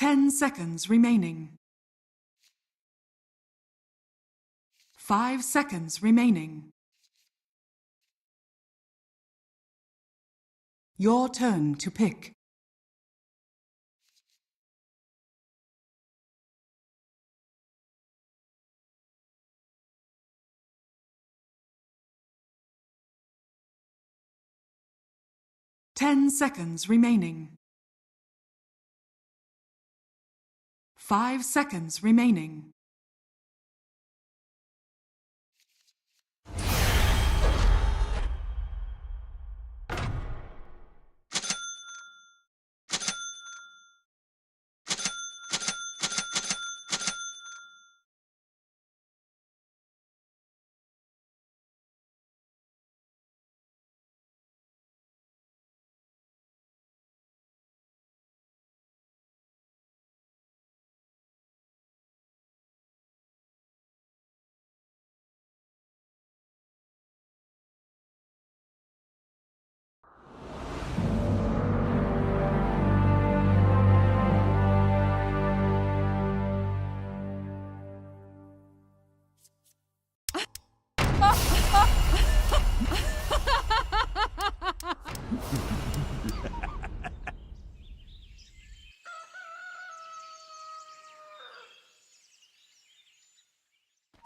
10 seconds remaining. 5 seconds remaining. Your turn to pick. Ten seconds remaining. 5 seconds remaining.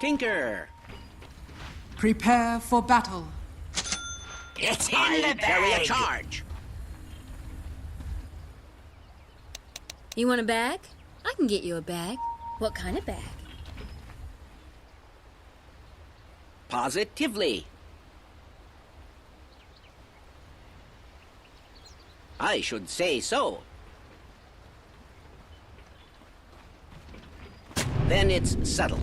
Tinker! Prepare for battle. It's in the carry a charge! You want a bag? I can get you a bag. What kind of bag? Positively. I should say so. Then it's subtle.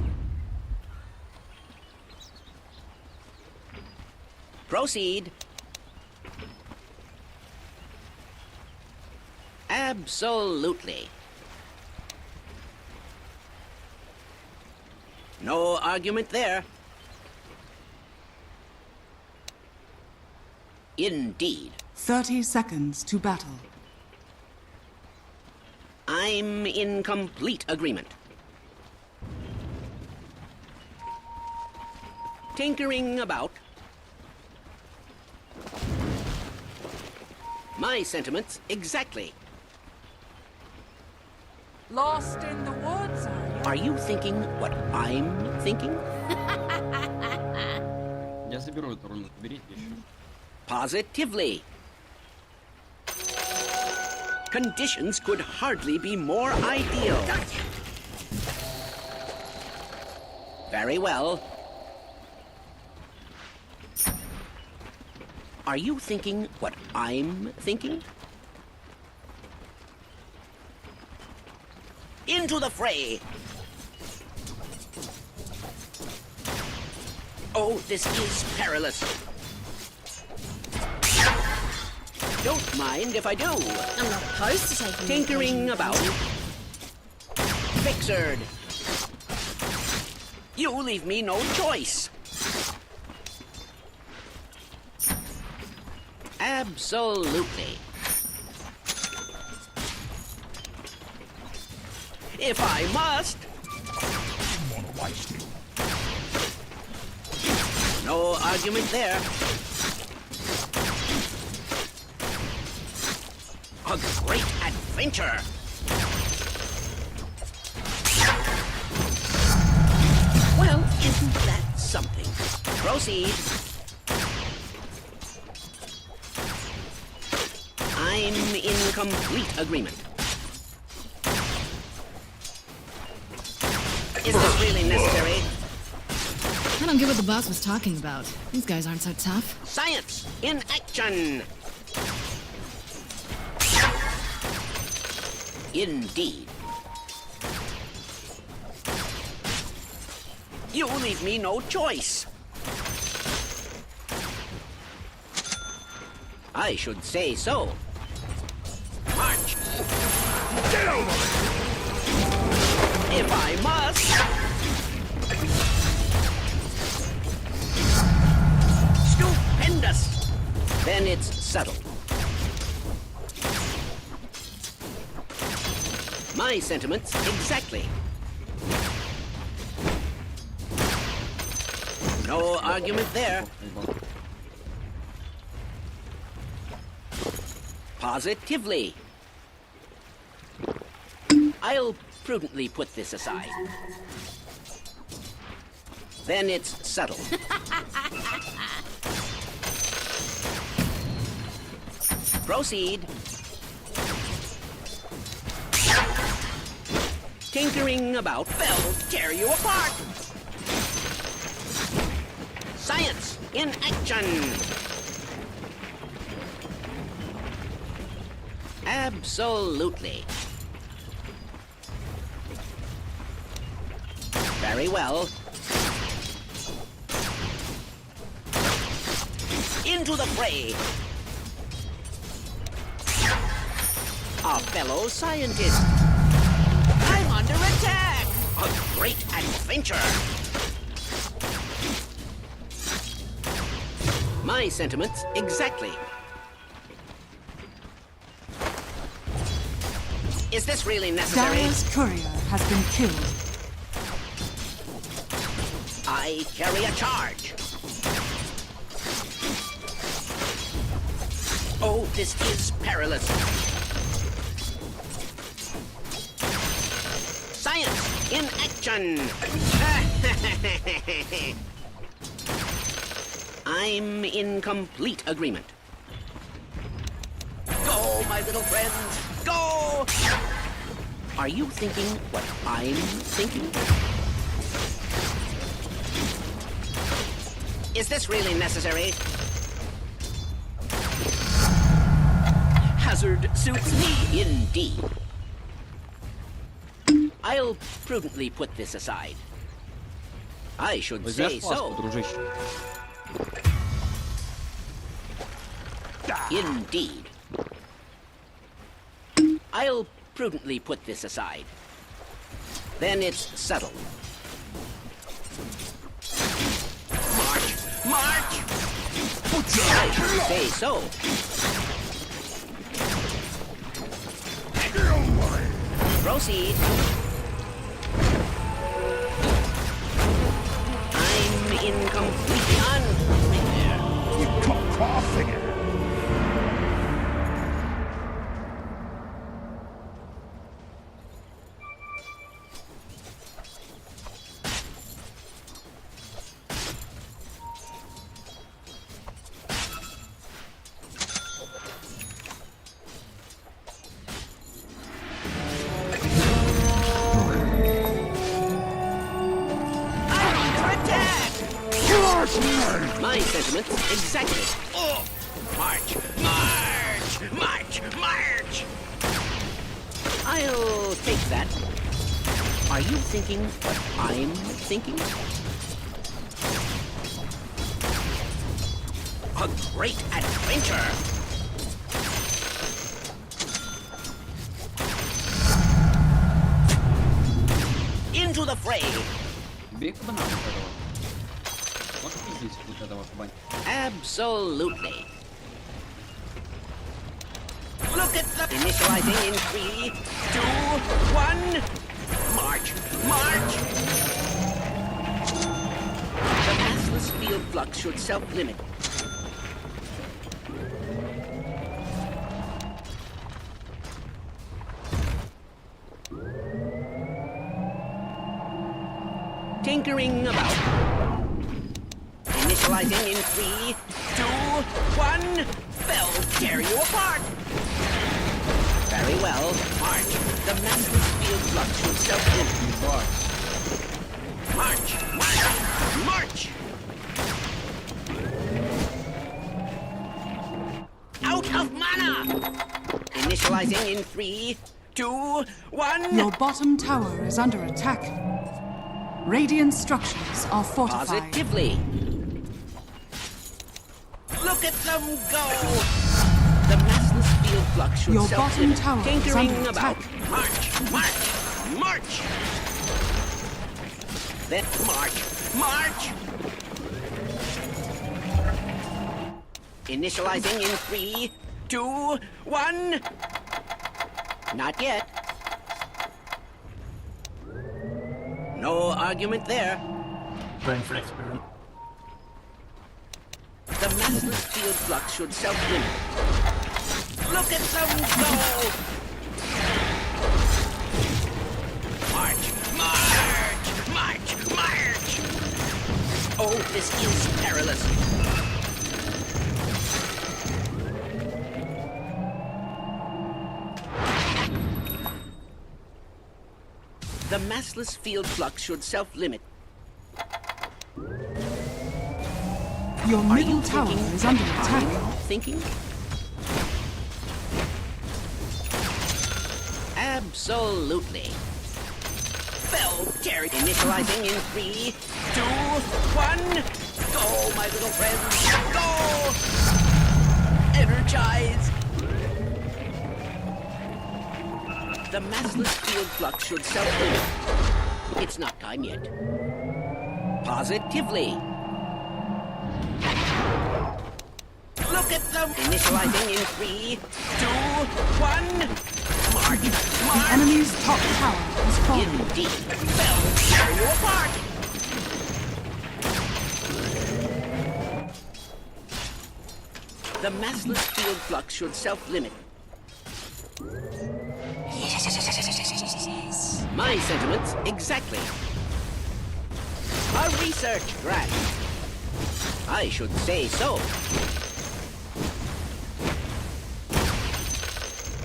Proceed. Absolutely. No argument there. Indeed. 30 seconds to battle. I'm in complete agreement. Tinkering about. My sentiments exactly. Lost in the woods, Are you thinking what I'm thinking? Я заберу эту руну, берите еще. Positively. Conditions could hardly be more ideal. Very well. Are you thinking what I'm thinking? Into the fray! Oh, this is perilous. Don't mind if I do. I'm not opposed to taking Tinkering the about. Fixered. You leave me no choice. Absolutely. If I must. No argument there. A great adventure. Well, isn't that something? Proceed. I'm in complete agreement. Is this really necessary? I don't get what the boss was talking about. These guys aren't so tough. Science in action! Indeed. You leave me no choice. I should say so. March! Get over! If I must. Stupendous! Then it's settled. My sentiments exactly. No argument there. Positively. I'll prudently put this aside. Then it's subtle. Proceed. Tinkering about will tear you apart. Science in action. Absolutely. Very well. Into the fray. A fellow scientist. I'm under attack. A great adventure. My sentiments exactly. Is this really necessary? Dyer's courier has been killed. I carry a charge. Oh, this is perilous. Science in action. I'm in complete agreement. Go, my little friends, go! Are you thinking what I'm thinking? Is this really necessary? Hazard suits me indeed. I'll prudently put this aside. I should say Возьмешь паску, so. дружище? Indeed. I'll prudently put this aside. Then it's subtle. March! March! I should say so. Proceed. I'm in complete unprepared. You got coughing it. My sentiments exactly. Oh, march, march, march, march. I'll take that. Are you thinking what I'm thinking? A great adventure. Into the fray. Бей кабана вот этого. Вот здесь вот этого кабана. Absolutely. Look at the initializing in 3, 2, 1. March, march. The massless field flux should self-limit. Tinkering about. Initializing in 3, 2, 1. They'll tear you apart. Very well. March. The massless field flux should self-limit. March. March. March. Out of mana. Initializing in 3, 2, 1. Your bottom tower is under attack. Radiant structures are fortified. Positively. Look at them go! The massless field flux should Your self-limit. bottom tower is Tinkering under about. attack. March! March! March! Then march! March! Initializing in 3, 2, 1. Not yet. No argument there. Going for experiment. The massless field flux should self-limit. Look at them go! March! March! March! March! Oh, this is perilous. The massless field flux should self-limit. Your Are middle you tower thinking? is under Are attack. you thinking? Absolutely. Bell Terry initializing in 3, 2, 1. Go, my little friends. Go! Energize. The massless field flux should self-limit. It's not time yet. Positively. Look at them! Initializing in 3, 2, 1. March! The March! enemy's top tower has fallen. Indeed. Bell, tear you apart! The massless field flux should self-limit. My sentiments, exactly. A research grant. I should say so.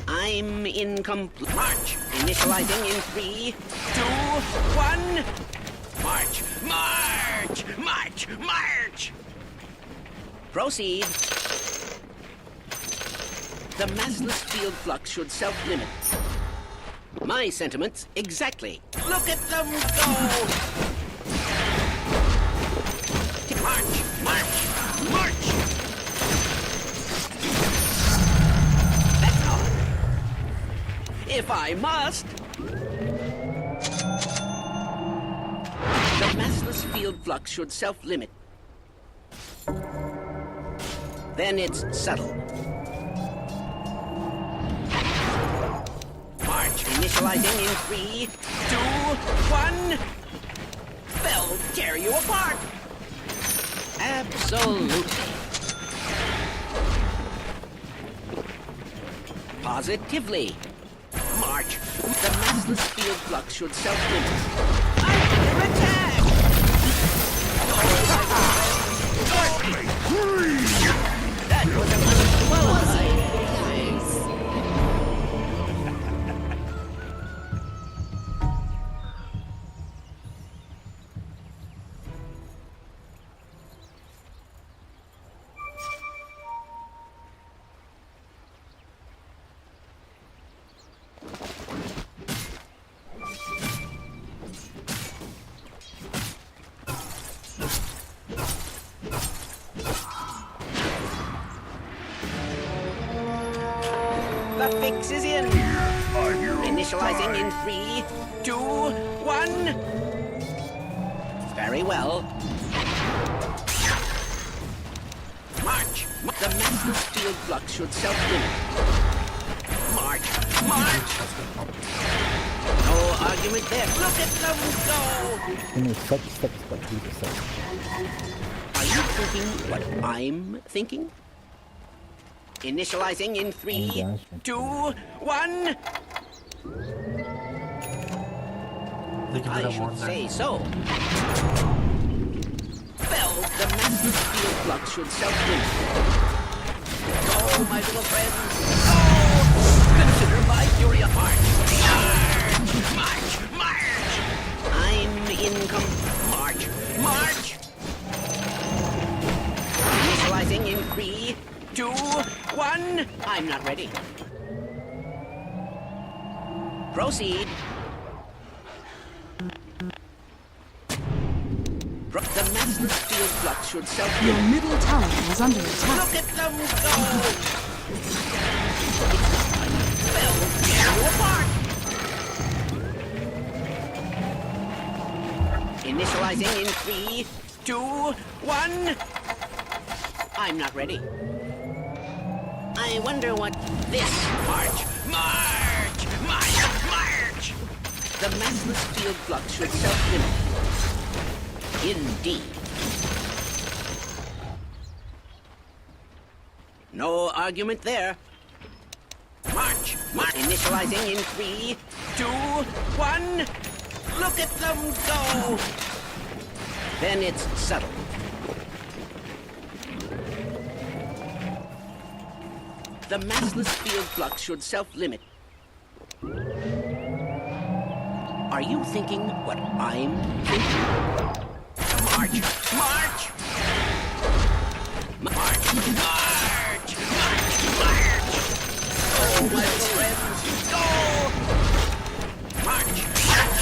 I'm incomplete. March. Initializing in 3, 2, 1. March. March. March. March. Proceed. The massless field flux should self-limit. My sentiments, exactly. Look at them go! March! March! March! That's all. If I must. The massless field flux should self-limit. Then it's subtle. March. Initializing in 3, 2, 1. Bell tear you apart. Absolutely. Positively. March. The massless field flux should self-limit. I'm under attack! That was a well-designed. The fix is in. Initializing in 3, 2, 1. Very well. March. The massless field flux should self-limit. March. March. No argument there. Look at them go. Are you thinking what I'm thinking? Initializing in 3, 2, 1. I should say so. Bell, the massless field flux should self-limit. Oh, my little friends. Oh, consider my fury a march. March, march, march. I'm March, march. Initializing in 3, 2, 1. I'm not ready. Proceed. The massless field flux should Your self-limit. middle tower is under attack. Look at them go! Bell, tear you apart! Initializing in 3, 2, 1. I'm not ready. I wonder what this march, march, march, march. The massless field flux should self-limit. Indeed. No argument there. March! March! Initializing in 3, 2, 1. Look at them go! Then it's subtle. The massless field flux should self-limit. Are you thinking what I'm thinking? March! March! March! March! March! March! Oh, my little friends, go! March! March!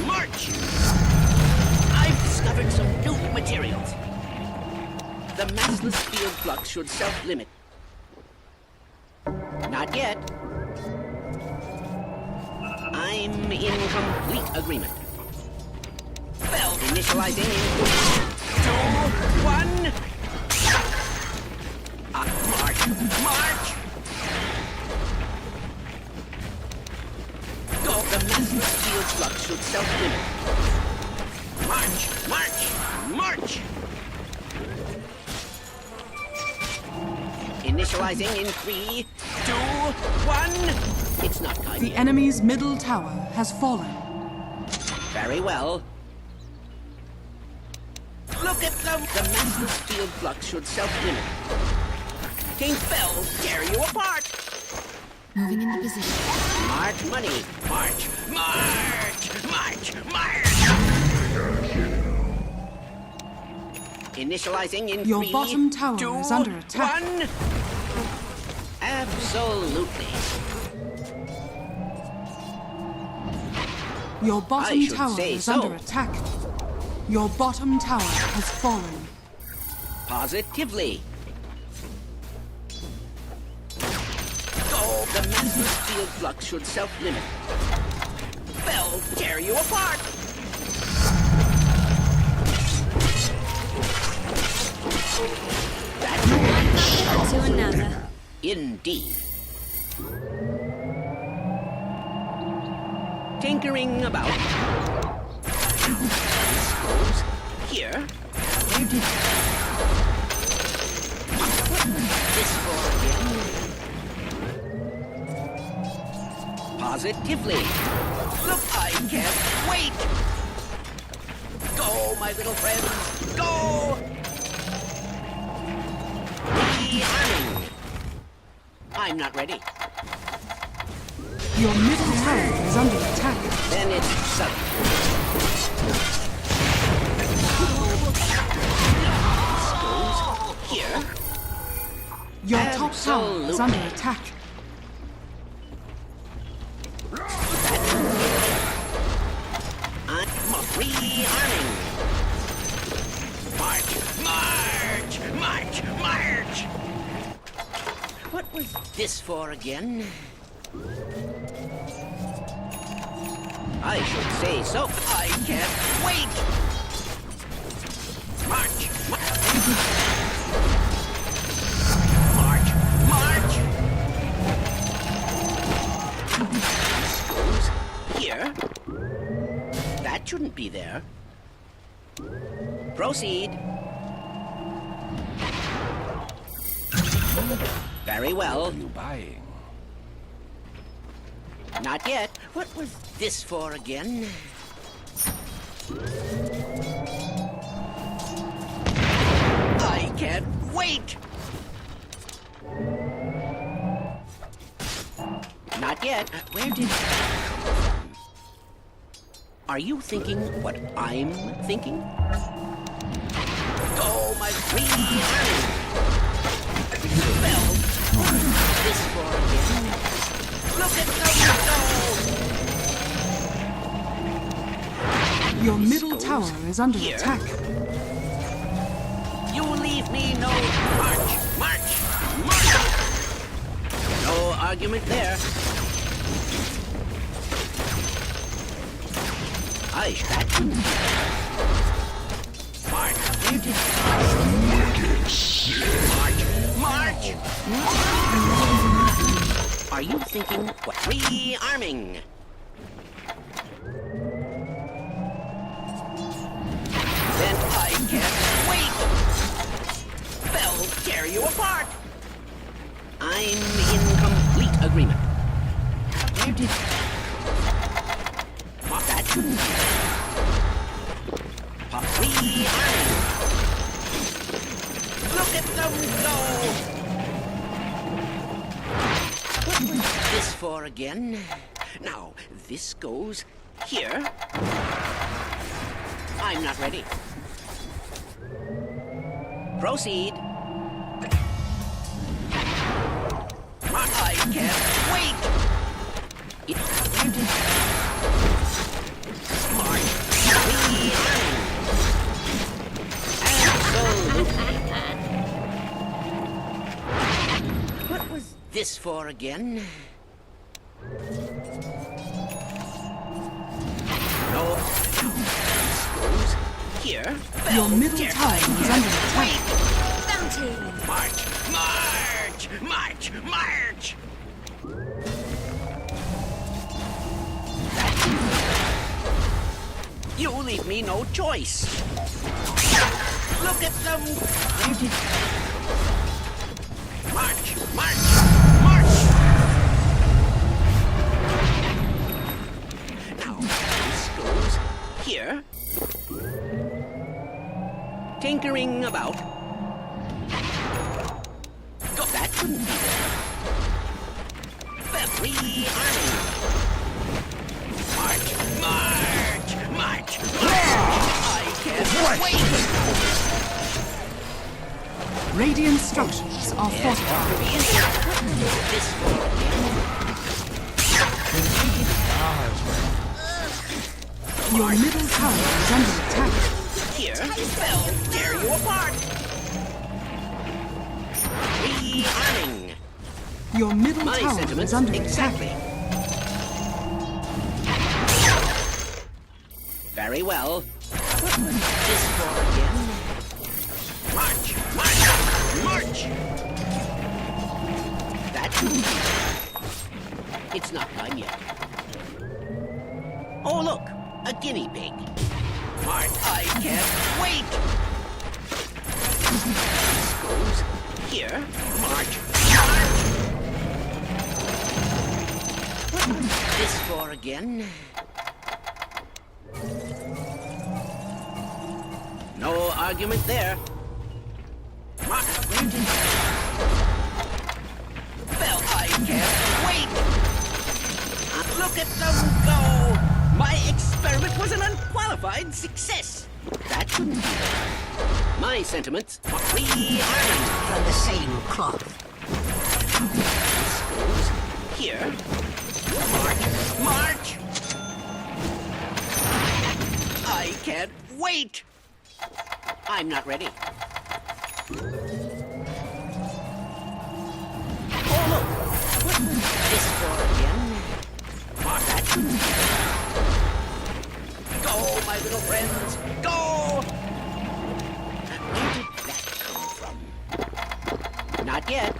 March! I've discovered some new materials. The massless field flux should self-limit. Not yet. I'm in complete agreement. Well, initializing in 2, 1. March! March! Go! The massless field flux should self-limit. March! March! March! Initializing in 3, 2, 1. It's not kind. The enemy's middle tower has fallen. Very well. Look at them! The massless field flux should self-limit. King Fell tear you apart! Moving into position. March money! March! March! March! March! Initializing in Your 3, bottom tower 2, is under attack. 1. Absolutely. Your I bottom should tower say is so. under attack. Your bottom tower has fallen. Positively. Go! The massless field flux should self-limit. Fell tear you apart! To another. Indeed. Tinkering about. This goes here. Where did this for again? Positively. Look, I can't wait. Go, my little friends. Go! Rearming. I'm not ready. Your middle tower is under attack. Then it's sudden. This goes here. Your top tower is Absolutely. under attack. I'm rearming. March, march, march, march. What was this for again? I should say so. I can't wait. March, march, march, march. This goes here. That shouldn't be there. Proceed. Very well. You buying? Not yet. What was this for again? I can't wait! Not yet. Where did it come from? Are you thinking what I'm thinking? Go, my rearming! Well, what is this for again? Look at them go! Your This middle goes tower is under here. attack. You leave me no march, march, march! No argument there. I that march. Where did march, march? Are you thinking what rearming? for again? Now, this goes here. I'm not ready. Proceed. I can't wait. It's smart. Absolutely. What was this for again? No. This goes here. Your middle Here. tower is under attack. Bounty! March! March! March! March! You leave me no choice. Look at them! March! March! March! Now, this goes here. Tinkering about. Go, that couldn't be there. Every army. March! March! March! I can't wait! Radiant structures are fortified. This Your middle tower is under attack. here will tear you apart. Rearming. Your middle My tower is sentiments under exactly. attack. Very well. What was this for again? March! March! March! That it's not time yet. Oh, look! A guinea pig. March! I can't wait! This goes here. March! March! What was this for again? No argument there. Mark, where did... Well, I can't wait! Look at them go! My experiment was an unqualified success. That shouldn't be there. My sentiments are rearming from the same cloth. This goes here. March! March! I can't wait! I'm not ready. Oh, look! What was this for again? Mark that. Go, my little friends! Go! Where did that come from? Not yet.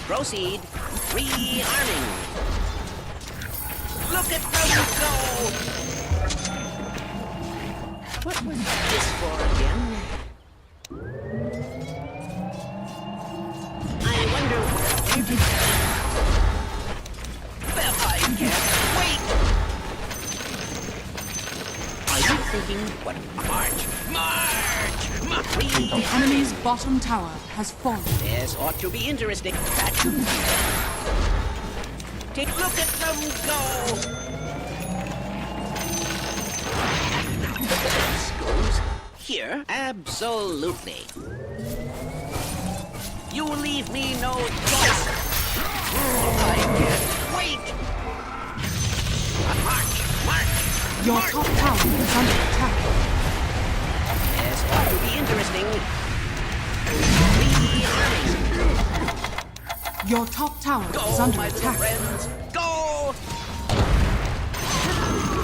Proceed. Rearming. Look at them go! What was this for again? I wonder where did... Well, I can't wait! Are you thinking what? March! March! March! The enemy's bottom tower has fallen. This ought to be interesting. That shouldn't be there. Take a look at them go! Now, this goes here. Absolutely. You leave me no choice. I can't wait. March! March! Your March! top tower is under attack. This ought to be interesting. Rearming. Your top tower Go, is under my little attack. friends! Go!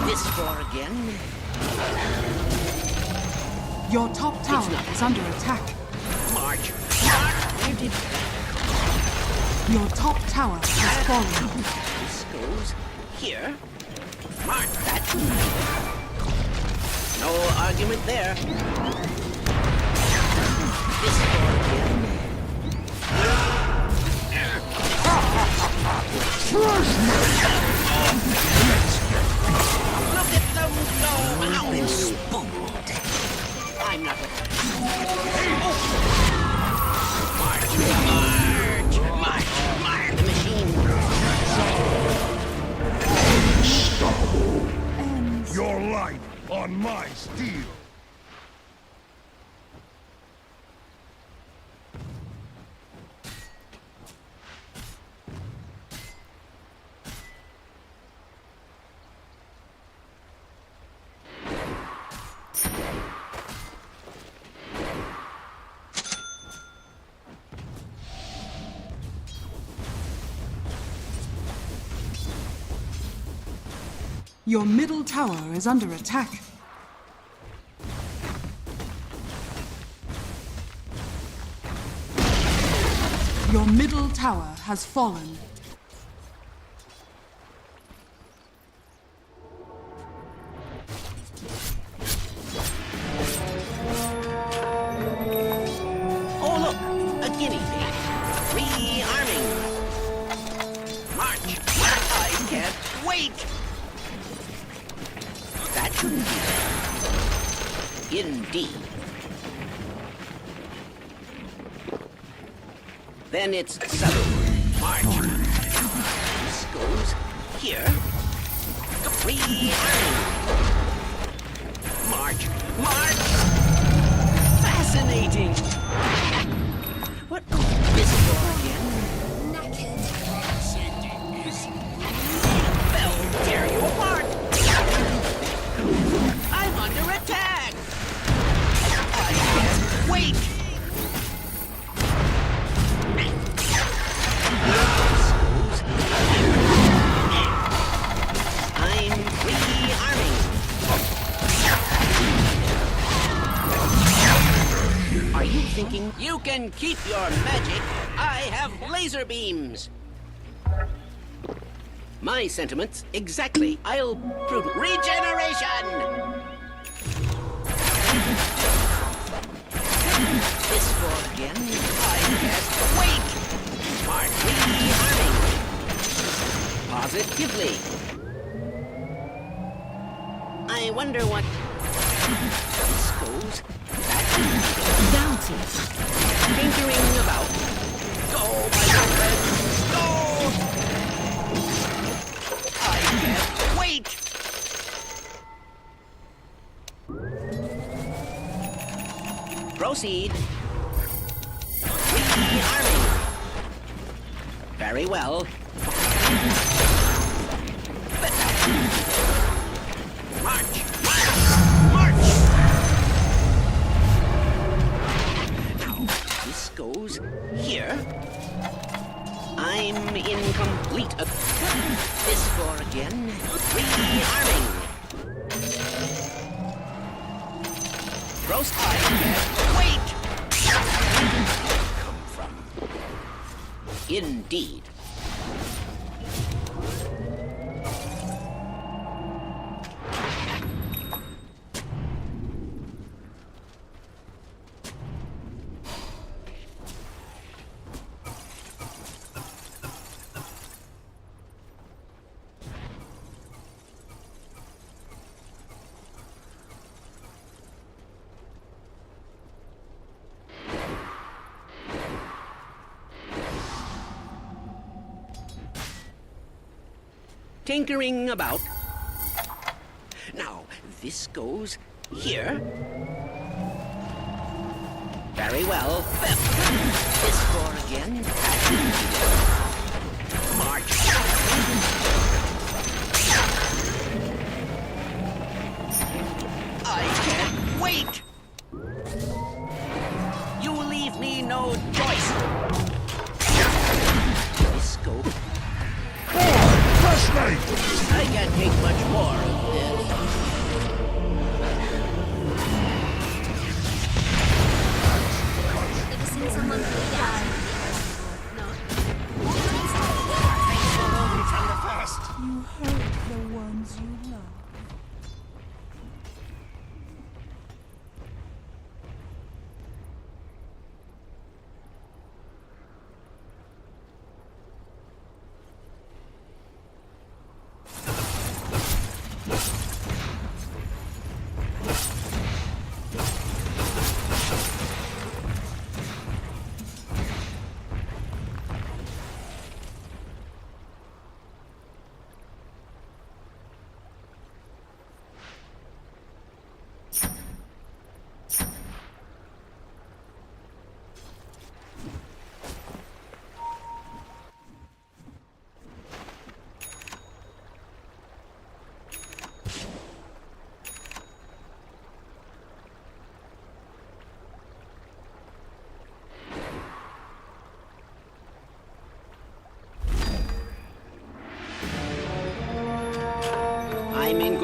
This for again? Your top tower not- is under attack. March! March! Where did Your top tower has fallen. this goes? Here? March! That no argument there. This for again? Look at them go! How it's spoiled! I'm not... Oh. March! March! The machine. Your life on my steel. Your middle tower is under attack. Your middle tower has fallen. Oh, look! A guinea pig. Rearming. March! I can't wait! That shouldn't be there. Indeed. Then it's settled. March. This goes here. Rearming. March! March! Fascinating! What this for again? They'll tear you apart! I'm under attack! I can't wait! I'm rearming. Are you thinking you can keep your magic? I have laser beams. My sentiments exactly. I'll prove regeneration. This for again. I can't wait. Mark rearming. Positively. I wonder what this goes. Bounty. Tinkering about. Go, my good friend. Go! I can't wait! Proceed. Rearming. Very well. March! March! March! Now, this goes here. I'm in complete this for again. Rearming. Roast I can't wait! Come from. Indeed. Tinkering about. Now, this goes here. Very well. This for again. March. I can't wait. You leave me no choice. This go. I can't take much more of this. Ever seen someone bleed out? No. You hurt the ones you love.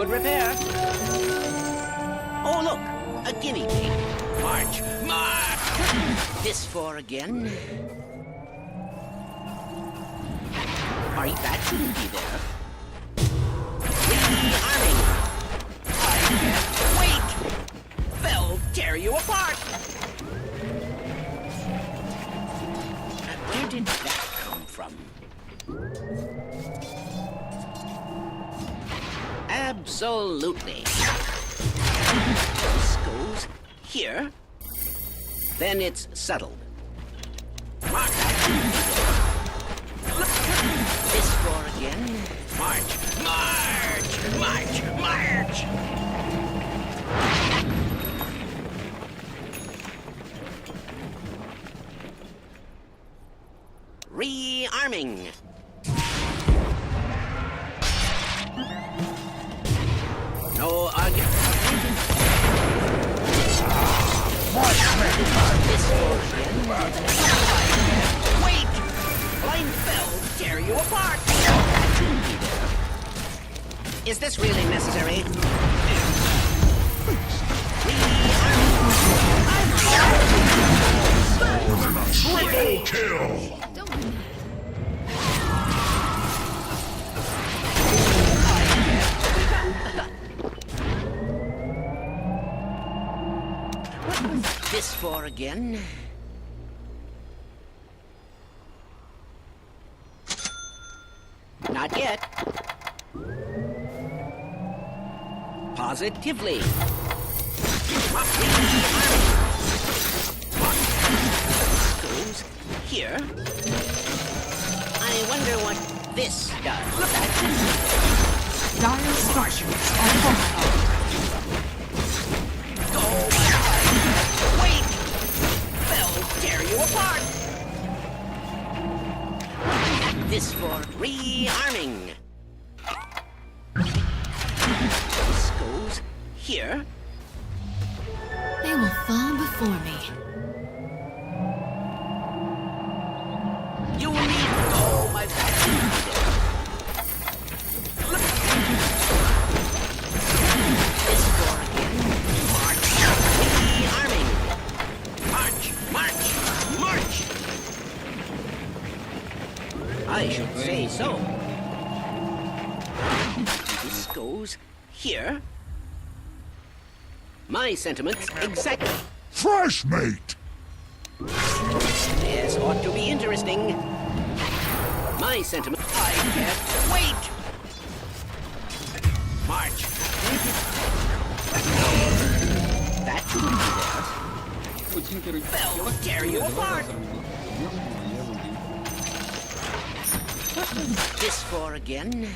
could repair. Oh, look, a guinea pig. March, march! This four again. That shouldn't be there. Rearming. I can't wait! They'll tear you apart! And where did that come from? Absolutely. This goes here. Then it's settled. Mark that. This floor again. March, march, march, march! Rearming. No argument. This floor again. Wait! Blind fell tear you apart! That shouldn't be there. Is this really necessary? Triple kill! Don't be mad. What was this for again? Not yet. Positively. Goes here. I wonder what this does. Dire structures are fortified. Oh my God! Wait! They'll tear you apart! This for rearming. This goes here. They will fall before me. You will need. Oh my God! This for again. March. Rearming. March. March. March. I should say so. This goes here. My sentiments exactly. Fresh mate! This ought to be interesting. My sentiment. I can't wait. March. That shouldn't be there. Очень, короче, They'll tear you apart. This for again.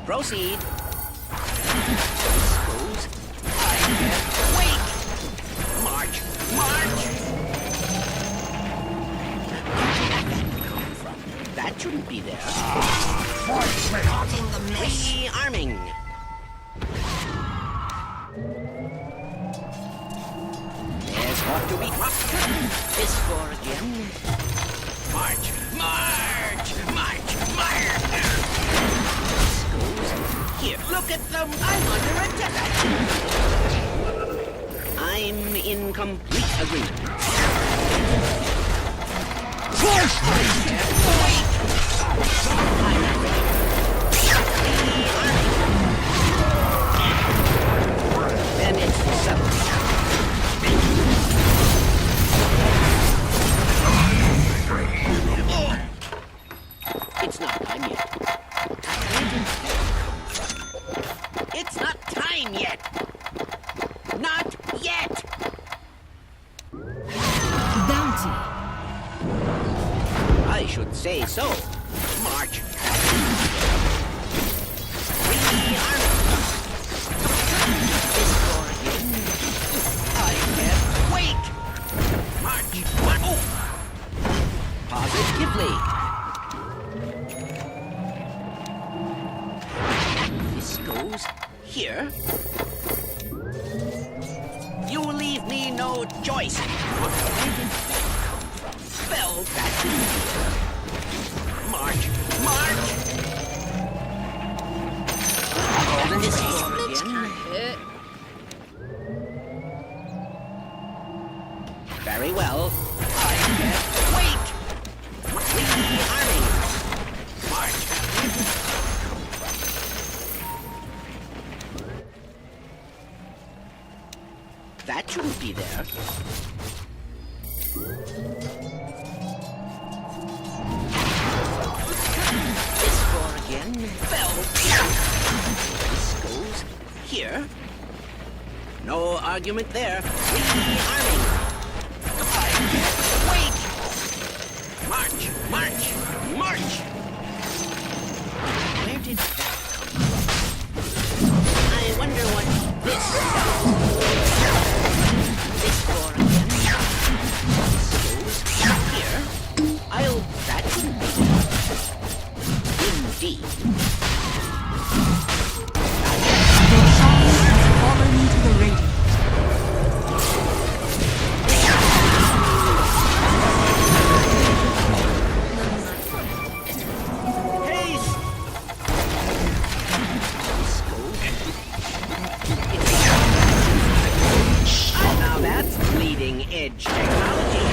Proceed. This goes. I can't wait. March, march. Where did that come from? That shouldn't be there. Rearming. There's ought to be. This for again. March, march, march, march. This goes here. Look at them. I'm under attack. I'm in complete agreement. Fresh mate! Wait! I'm ready. Then it's settled. It's not time yet. It's not time yet. Not yet. Bounty. I should say so. March. Rearm. This door again. I can't wait. March. Oh. Positively. This goes here. You leave me no choice. Where did that come from? Fell back to here. March, march. here. No argument there. Rearming. I can't wait. March, march, march. Where did that come from? I wonder what this does. This door again. Goes here. That shouldn't be. Indeed. Your shine has fallen to the radiant. Now that's bleeding edge technology.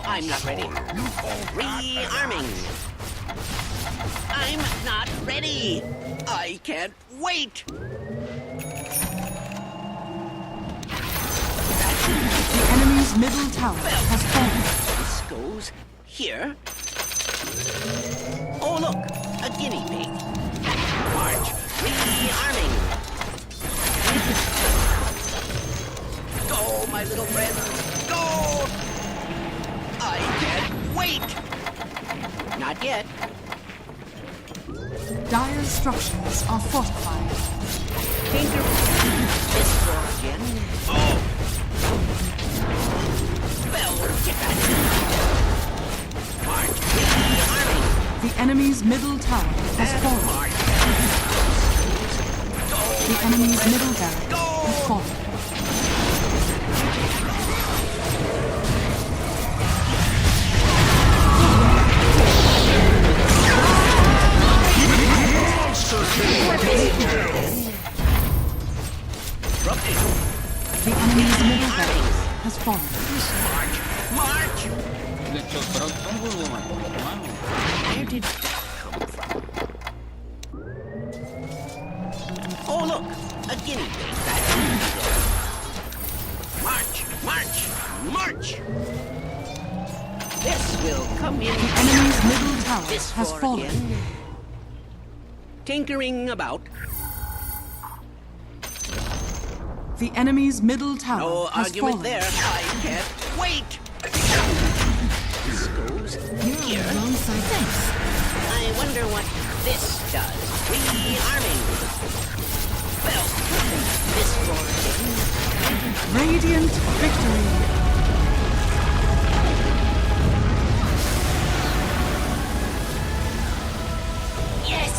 I'm not ready. Rearming. I'm not ready. I can't wait. The enemy's middle tower has fallen. This goes here. Oh, look, a guinea pig. March. Rearming. Go, my little friend. Go! I can't wait! Not yet. Dire's structures are fortified. Tinker. This door again. Oh! Well, get back. March. Rearming. The enemy's middle tower has fallen. March. The enemy's middle barracks has fallen. The enemy's middle barracks has fallen. March! Блядь, что, второй потом был ломать? Нормально? Where did that come from? Oh, look! A guinea pig. That's easy. March! March! March! This will come in. The enemy's middle tower This has floor fallen. again. Tinkering about. The enemy's middle tower No has argument fallen. there. I can't wait. This goes You're on here. the wrong side. Thanks. I wonder what this does. Rearming. Well, this floor again. Radiant victory. Yes!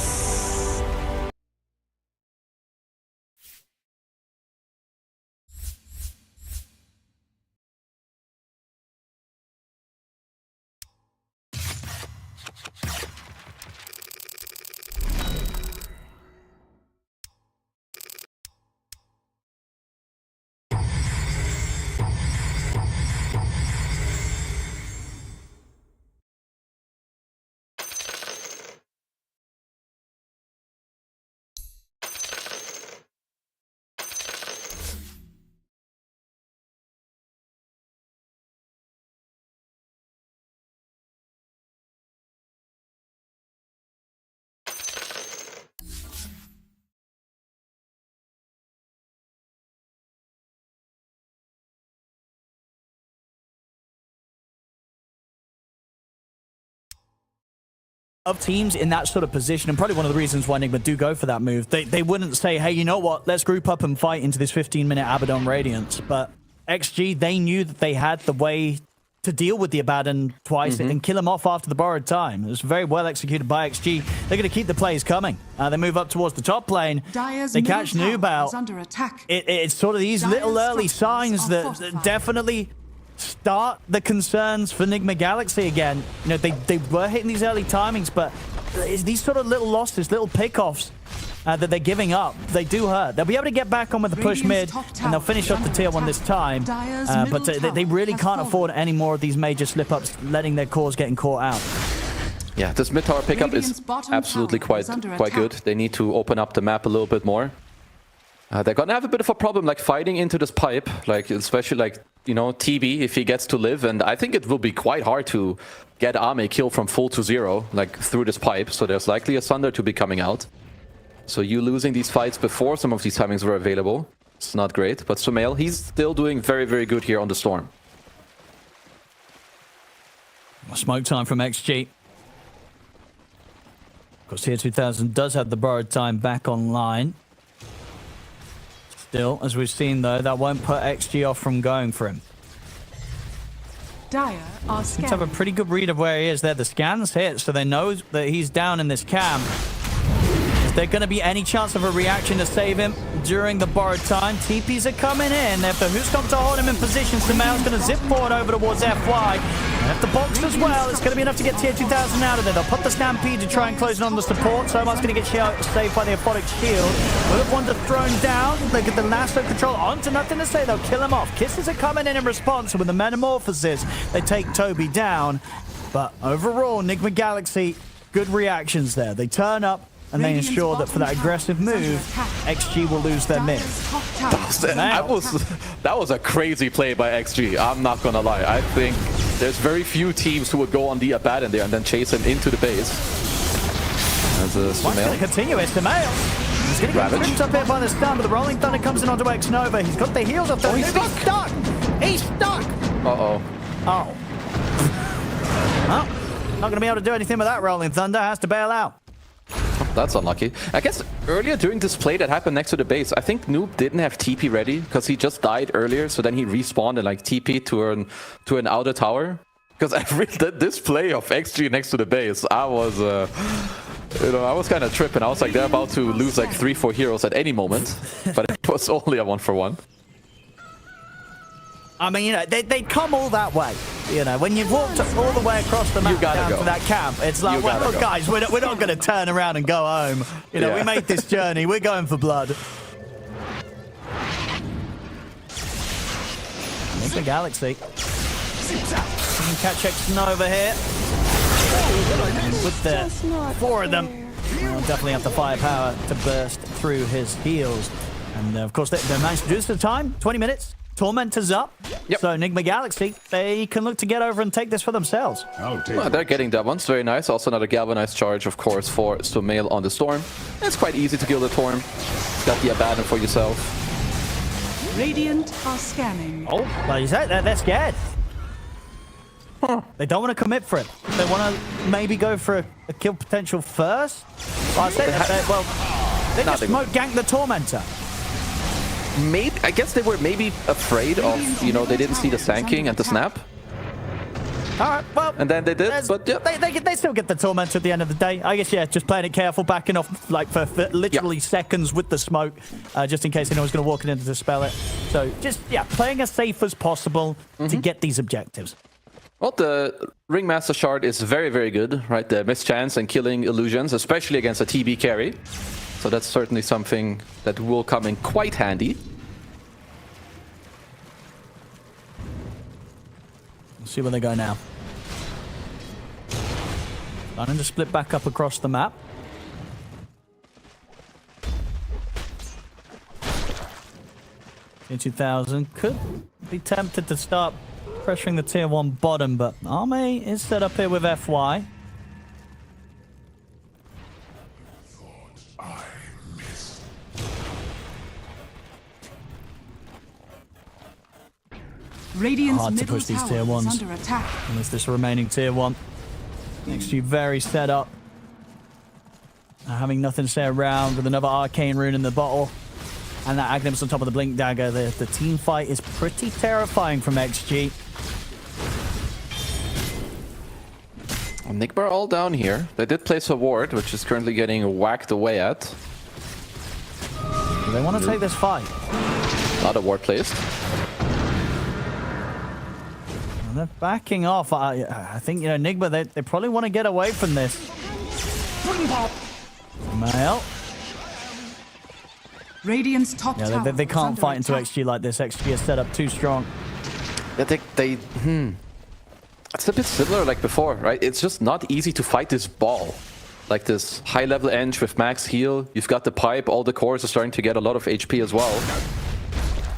Of teams in that sort of position, and probably one of the reasons why Enigma do go for that move, they wouldn't say, hey, you know what, let's group up and fight into this 15-minute Abaddon Radiance. But XG, they knew that they had the way to deal with the Abaddon twice and kill him off after the borrowed time. It was very well executed by XG. They're going to keep the plays coming. They move up towards the top lane. Dire's They catch middle Noob tower out. is under attack. It's sort of these little Dire's early structures signs are that fortified. definitely start the concerns for Enigma Galaxy again. You know, they were hitting these early timings, but it's these sort of little losses, little pickoffs that they're giving up, they do hurt. They'll be able to get back on with the push mid, and they'll finish off the tier 1 this time. But they really can't afford any more of these major slip-ups, letting their cores getting caught out. Yeah, this mid tower pickup is absolutely quite good. They need to open up the map a little bit more. They're gonna have a bit of a problem, like fighting into this pipe, like especially like you know, TB if he gets to live, and I think it will be quite hard to get Ame killed from full to zero, like through this pipe, so there's likely a Sunder to be coming out. So you losing these fights before some of these timings were available, it's not great, but Sumail, he's still doing very, very good here on the Storm. Smoke time from XG. Of course, Tier 2000 does have the borrowed time back online. Still, as we've seen though, that won't put XG off from going for him. Dire are Seems to have a pretty good read of where he is there. The scans hit, so they know that he's down in this camp. Is there going to be any chance of a reaction to save him during the borrowed time? TPs are coming in. If the Who's come to hold him in position, Sumail's going to zip forward over towards FY. And if the box as well, it's going to be enough to get Tier 2000 out of there. They'll put the Stampede to try and close in on the support. So much going to get saved by the Aphotic Shield. Will have Wonder thrown down. They get the lasso control onto nothing to say. They'll kill him off. Kisses are coming in response. And with the Metamorphosis, they take Toby down. But overall, Nigma Galaxy, good reactions there. They turn up and they ensure that for that aggressive move, XG will lose their mid. That was a crazy play by XG, I'm not gonna lie. I think there's very few teams who would go on the Abaddon there and then chase him into the base. As a What's going to continue? It's Sumail. He's going to get tripped up here by the stun, but the Rolling Thunder comes in onto X-Nova. He's got the heals up there. He's stuck! He's stuck! Uh-oh. Oh. Well, not going to be able to do anything with that Rolling Thunder. Has to bail out. That's unlucky. I guess earlier during this play that happened next to the base, I think Noob didn't have TP ready because he just died earlier, so then he respawned and like TP to an outer tower. Because this play of XG next to the base, I was I was kind of tripping. I was like, they're about to lose like 3-4 heroes at any moment, but it was only a 1-for-1. I mean, you know, they come all that way. You know, when you've walked all the way across the map down to that camp, it's like, well, look, guys, we're not going to turn around and go home. You know, we made this journey. We're going for blood. Nigma Galaxy. You can catch X-Nova here. With the 4 of them. They'll definitely have the firepower to burst through his heals. And, of course, they managed to do this at the time. 20 minutes. Tormentor's up. Yep. So Nigma Galaxy, they can look to get over and take this for themselves. Well, they're getting that one. It's very nice. Also another galvanized charge, of course, for Sumail on the Storm. It's quite easy to kill the Storm. Got the Abaddon for yourself. Radiant are scanning. Oh, like you said, they're scared. Huh. They don't want to commit for it. They want to maybe go for a kill potential first. Well, I said they just smoke gank the Tormentor. Maybe, I guess they were maybe afraid of, you know, they didn't see the Sanking and the snap. Alright, well... And then they did, but yeah. They still get the Tormentor at the end of the day. I guess, yeah, just playing it careful, backing off, like, for literally seconds with the smoke, just in case anyone's going to walk in to dispel it. So, just, yeah, playing as safe as possible to get these objectives. Well, the Ringmaster Shard is very, very good, right? The mischance and killing illusions, especially against a TB carry. So that's certainly something that will come in quite handy. Let's see where they go now. Starting to split back up across the map. Tier 2000 could be tempted to start pressuring the Tier 1 bottom, but Ame is set up here with FY. Hard to push these Tier 1s. And there's this remaining Tier 1. XG very set up. Having nothing to say around with another Arcane Rune in the bottle. And that Aghanim on top of the Blink Dagger. The team fight is pretty terrifying from XG. Nigma all down here. They did place a ward, which is currently getting whacked away at. Do they want to take this fight? Not a ward placed. They're backing off. I think, you know, Nigma, they probably want to get away from this. Mail. Radiant's top tower they can't fight into XG like this. XG is set up too strong. Yeah, it's a bit similar like before, right? It's just not easy to fight this ball. Like this high-level Eng with max heal. You've got the pipe. All the cores are starting to get a lot of HP as well.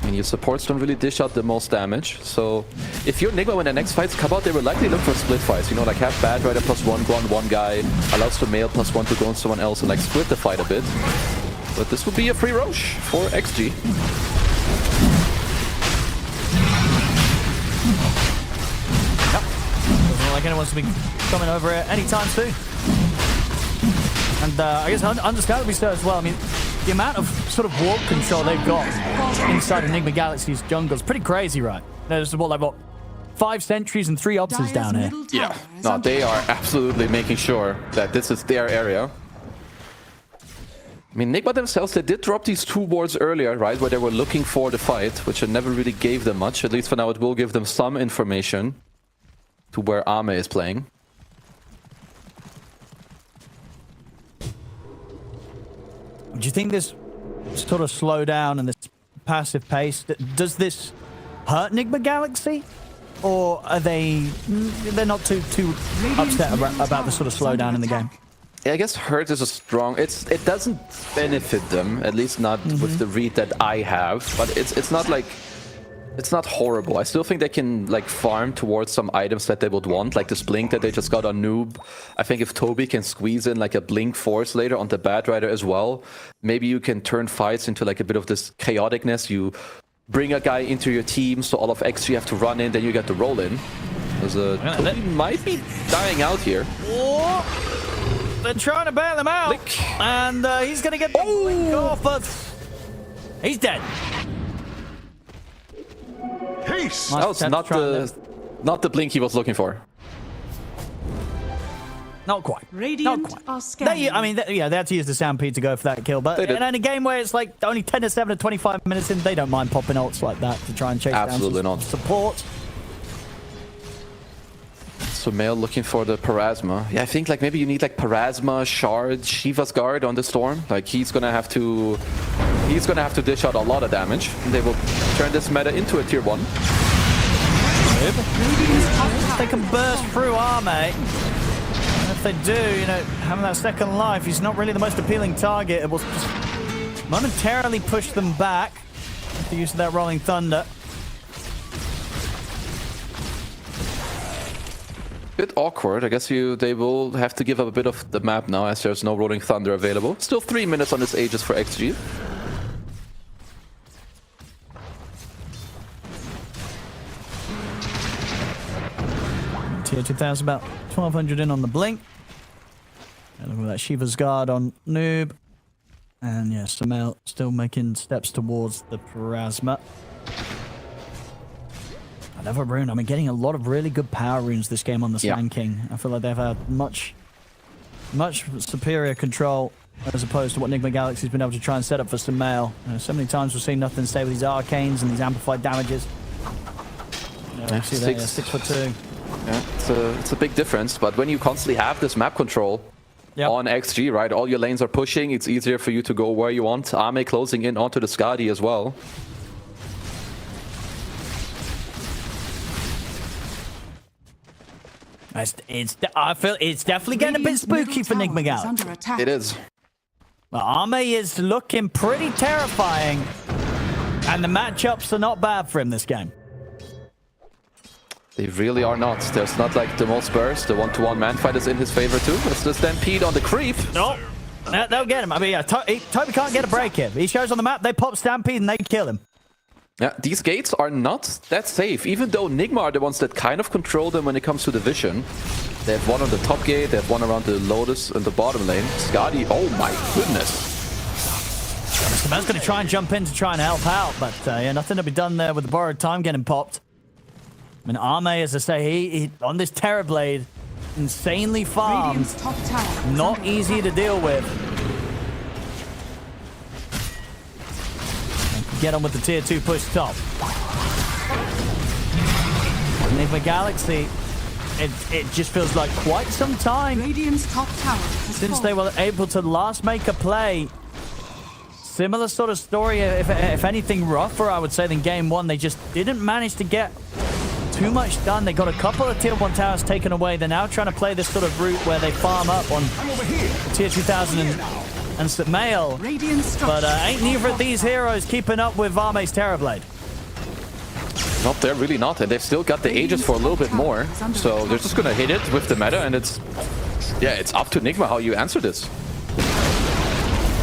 I mean, your supports don't really dish out the most damage. So if you're Nigma, when the next fights come out, they will likely look for split fights. You know, like have Bad Rider +1 go on one guy, allows the male +1 to go on someone else, and like split the fight a bit. But this would be a free Roche for XG. Doesn't look like anyone's to be coming over it anytime soon. And I guess understandably so as well. I mean, the amount of sort of warp control they've got inside Enigma Galaxy's jungle is pretty crazy, right? There's what 5 sentries and 3 options down here. Yeah, no, they are absolutely making sure that this is their area. I mean, Nigma themselves, they did drop these 2 wards earlier, right? Where they were looking for the fight, which it never really gave them much. At least for now, it will give them some information to where Ame is playing. Do you think this sort of slowdown and this passive pace, does this hurt Enigma Galaxy? Or are they're not too upset about the sort of slowdown in the game? Yeah, I guess hurt is a strong... It doesn't benefit them, at least not with the read that I have. But it's not like... It's not horrible. I still think they can like farm towards some items that they would want, like this blink that they just got on Noob. I think if Toby can squeeze in like a blink force later on the Bad Rider as well, maybe you can turn fights into like a bit of this chaoticness. You bring a guy into your team, so all of XG have to run in, then you get to roll in. Because Toby might be dying out here. Oh, they're trying to bail him out, blink. And he's gonna get the blink off, but he's dead. Haste! That was not the blink he was looking for. Not quite. Radiant Not quite. are scanning. I mean, yeah, they had to use the Stampede to go for that kill. But in a game where it's like only 10 to 7 to 25 minutes in, they don't mind popping ults like that to try and chase down some support. So Male looking for the Parasma. Yeah, I think like maybe you need like Parasma, Shard, Shiva's Guard on the Storm. Like he's gonna have to dish out a lot of damage. And they will turn this meta into a tier 1. They can burst through Ame. And if they do, you know, having that second life, he's not really the most appealing target. It will just momentarily push them back with the use of that Rolling Thunder. Bit awkward. I guess they will have to give up a bit of the map now as there's no Rolling Thunder available. Still 3 minutes on this Aegis for XG. Tier 2000, about 1200 in on the blink. And look at that Shiva's Guard on Noob. And yeah, Samel still making steps towards the Parasma. Another rune. I mean, getting a lot of really good power runes this game on the Sand King. I feel like they've had much superior control as opposed to what Enigma Galaxy's been able to try and set up for Samel. So many times we've seen nothing stay with these arcanes and these amplified damages. Yeah, see that, 6'2". Yeah, it's a big difference. But when you constantly have this map control on XG, right? All your lanes are pushing. It's easier for you to go where you want. Ame closing in onto the Skadi as well. I feel it's definitely getting a bit spooky for Enigma Galaxy. It is. Well, Ame is looking pretty terrifying, and the matchups are not bad for him this game. They really are not. There's not like the most burst. The 1-to-1 man fight is in his favor too. It's the Stampede on the creep. No, they'll get him. I mean, yeah, Toby can't get a break here. He shows on the map, they pop Stampede and they kill him. Yeah, these gates are not that safe, even though Nigma are the ones that kind of control them when it comes to the vision. They have one on the top gate, they have one around the Lotus and the bottom lane. Skadi, oh my goodness. The man's going to try and jump in to try and help out, but yeah, nothing to be done there with the borrowed time getting popped. I mean, Ame, as I say, he on this Terrorblade, insanely farmed, not easy to deal with. Get on with the tier 2 push top. Enigma Galaxy, it just feels like quite some time since they were able to last make a play. Similar sort of story, if anything rougher, I would say, than game 1. They just didn't manage to get too much done. They got a couple of tier 1 towers taken away. They're now trying to play this sort of route where they farm up on tier 2000 and Mail. But ain't neither of these heroes keeping up with Ame's Terrorblade. Nope, they're really not. And they've still got the Aegis for a little bit more. So they're just gonna hit it with the meta, and it's... Yeah, it's up to Nigma how you answer this.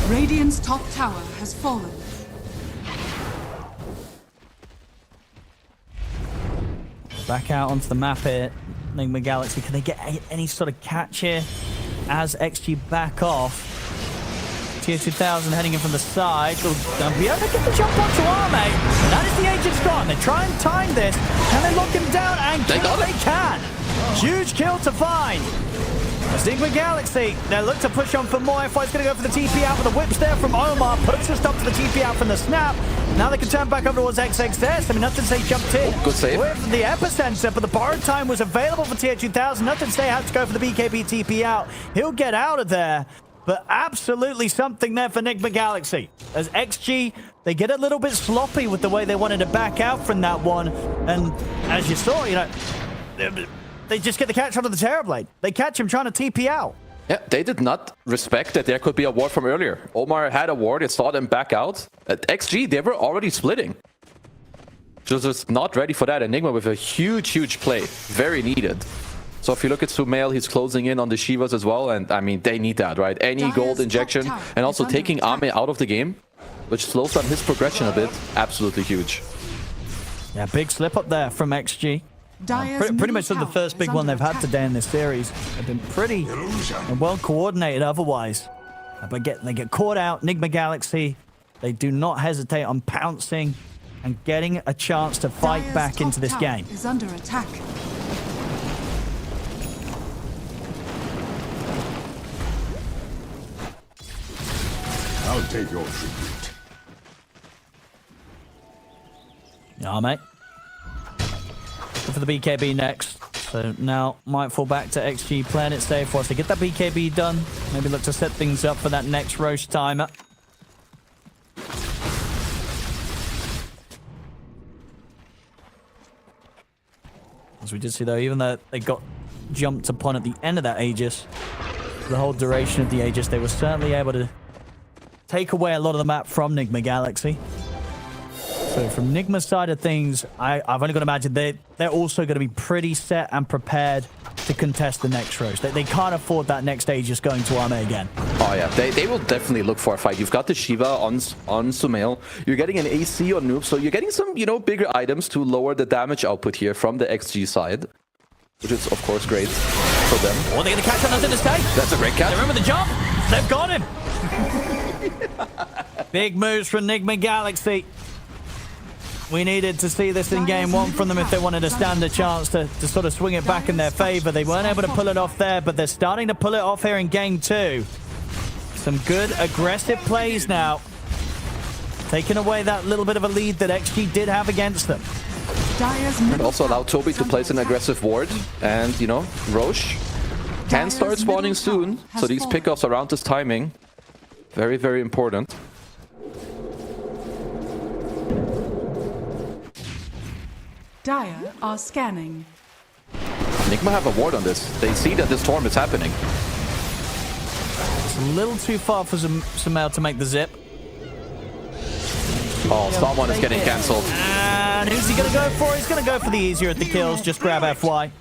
Radiant's top tower has fallen. Back out onto the map here, Nigma Galaxy. Can they get any sort of catch here as XG back off? Tier 2000 heading in from the side. They'll be able to get the jump onto Arme. That is the Aegis gone. They try and time this. Can they lock him down? And they can. Huge kill to find. Nigma Galaxy, they look to push on for more. FY's going to go for the TP out, but the whips there from Omar puts a stop to the TP out from the snap. Now they can turn back over towards XXS. I mean, Nothing Say jumped in good save. with the epicenter, but the borrowed time was available for Tier 2000. Nothing Say had to go for the BKB TP out. He'll get out of there, but absolutely something there for Nigma Galaxy. As XG, they get a little bit sloppy with the way they wanted to back out from that one. And as you saw, you know, they just get the catch onto the Terrorblade. They catch him trying to TP out. Yeah, they did not respect that there could be a ward from earlier. Omar had a ward, it saw them back out. At XG, they were already splitting. Just not ready for that. Enigma with a huge, huge play. Very needed. So if you look at Sumail, he's closing in on the Shivas as well. And I mean, they need that, right? Any gold injection. And also taking Ame out of the game, which slows down his progression a bit. Absolutely huge. Yeah, big slip up there from XG. Pretty much the first big one they've had today in this series. They've been pretty well coordinated otherwise. But they get caught out. Nigma Galaxy, they do not hesitate on pouncing and getting a chance to fight back into this game. Is under attack. I'll take your tribute. Yeah, mate. Go for the BKB next. So now might fall back to XG playing it safe once they get that BKB done. Maybe look to set things up for that next Roche timer. As we did see though, even though they got jumped upon at the end of that Aegis, the whole duration of the Aegis, they were certainly able to take away a lot of the map from Nigma Galaxy. So from Nigma's side of things, I've only got to imagine they're also going to be pretty set and prepared to contest the next Roche. They can't afford that next Aegis going to Arme again. Oh yeah, they will definitely look for a fight. You've got the Shiva on Sumail. You're getting an AC on Noob, so you're getting some, you know, bigger items to lower the damage output here from the XG side, which is of course great for them. Oh, they're going to catch on Nothing to Say. That's a great catch. They remember the jump. They've got him. Big moves from Nigma Galaxy. We needed to see this in game one from them if they wanted to stand a chance to sort of swing it back in their favor. They weren't able to pull it off there, but they're starting to pull it off here in game two. Some good aggressive plays now. Taking away that little bit of a lead that XG did have against them. And also allow Toby to place an aggressive ward. And, you know, Roche can start spawning soon. So these pickoffs around this timing, very, very important. Dire are scanning. Nigma have a ward on this. They see that this storm is happening. It's a little too far for Sumail to make the zip. Oh, someone is getting cancelled. And who's he going to go for? He's going to go for the easier at the kills. Just grab FY.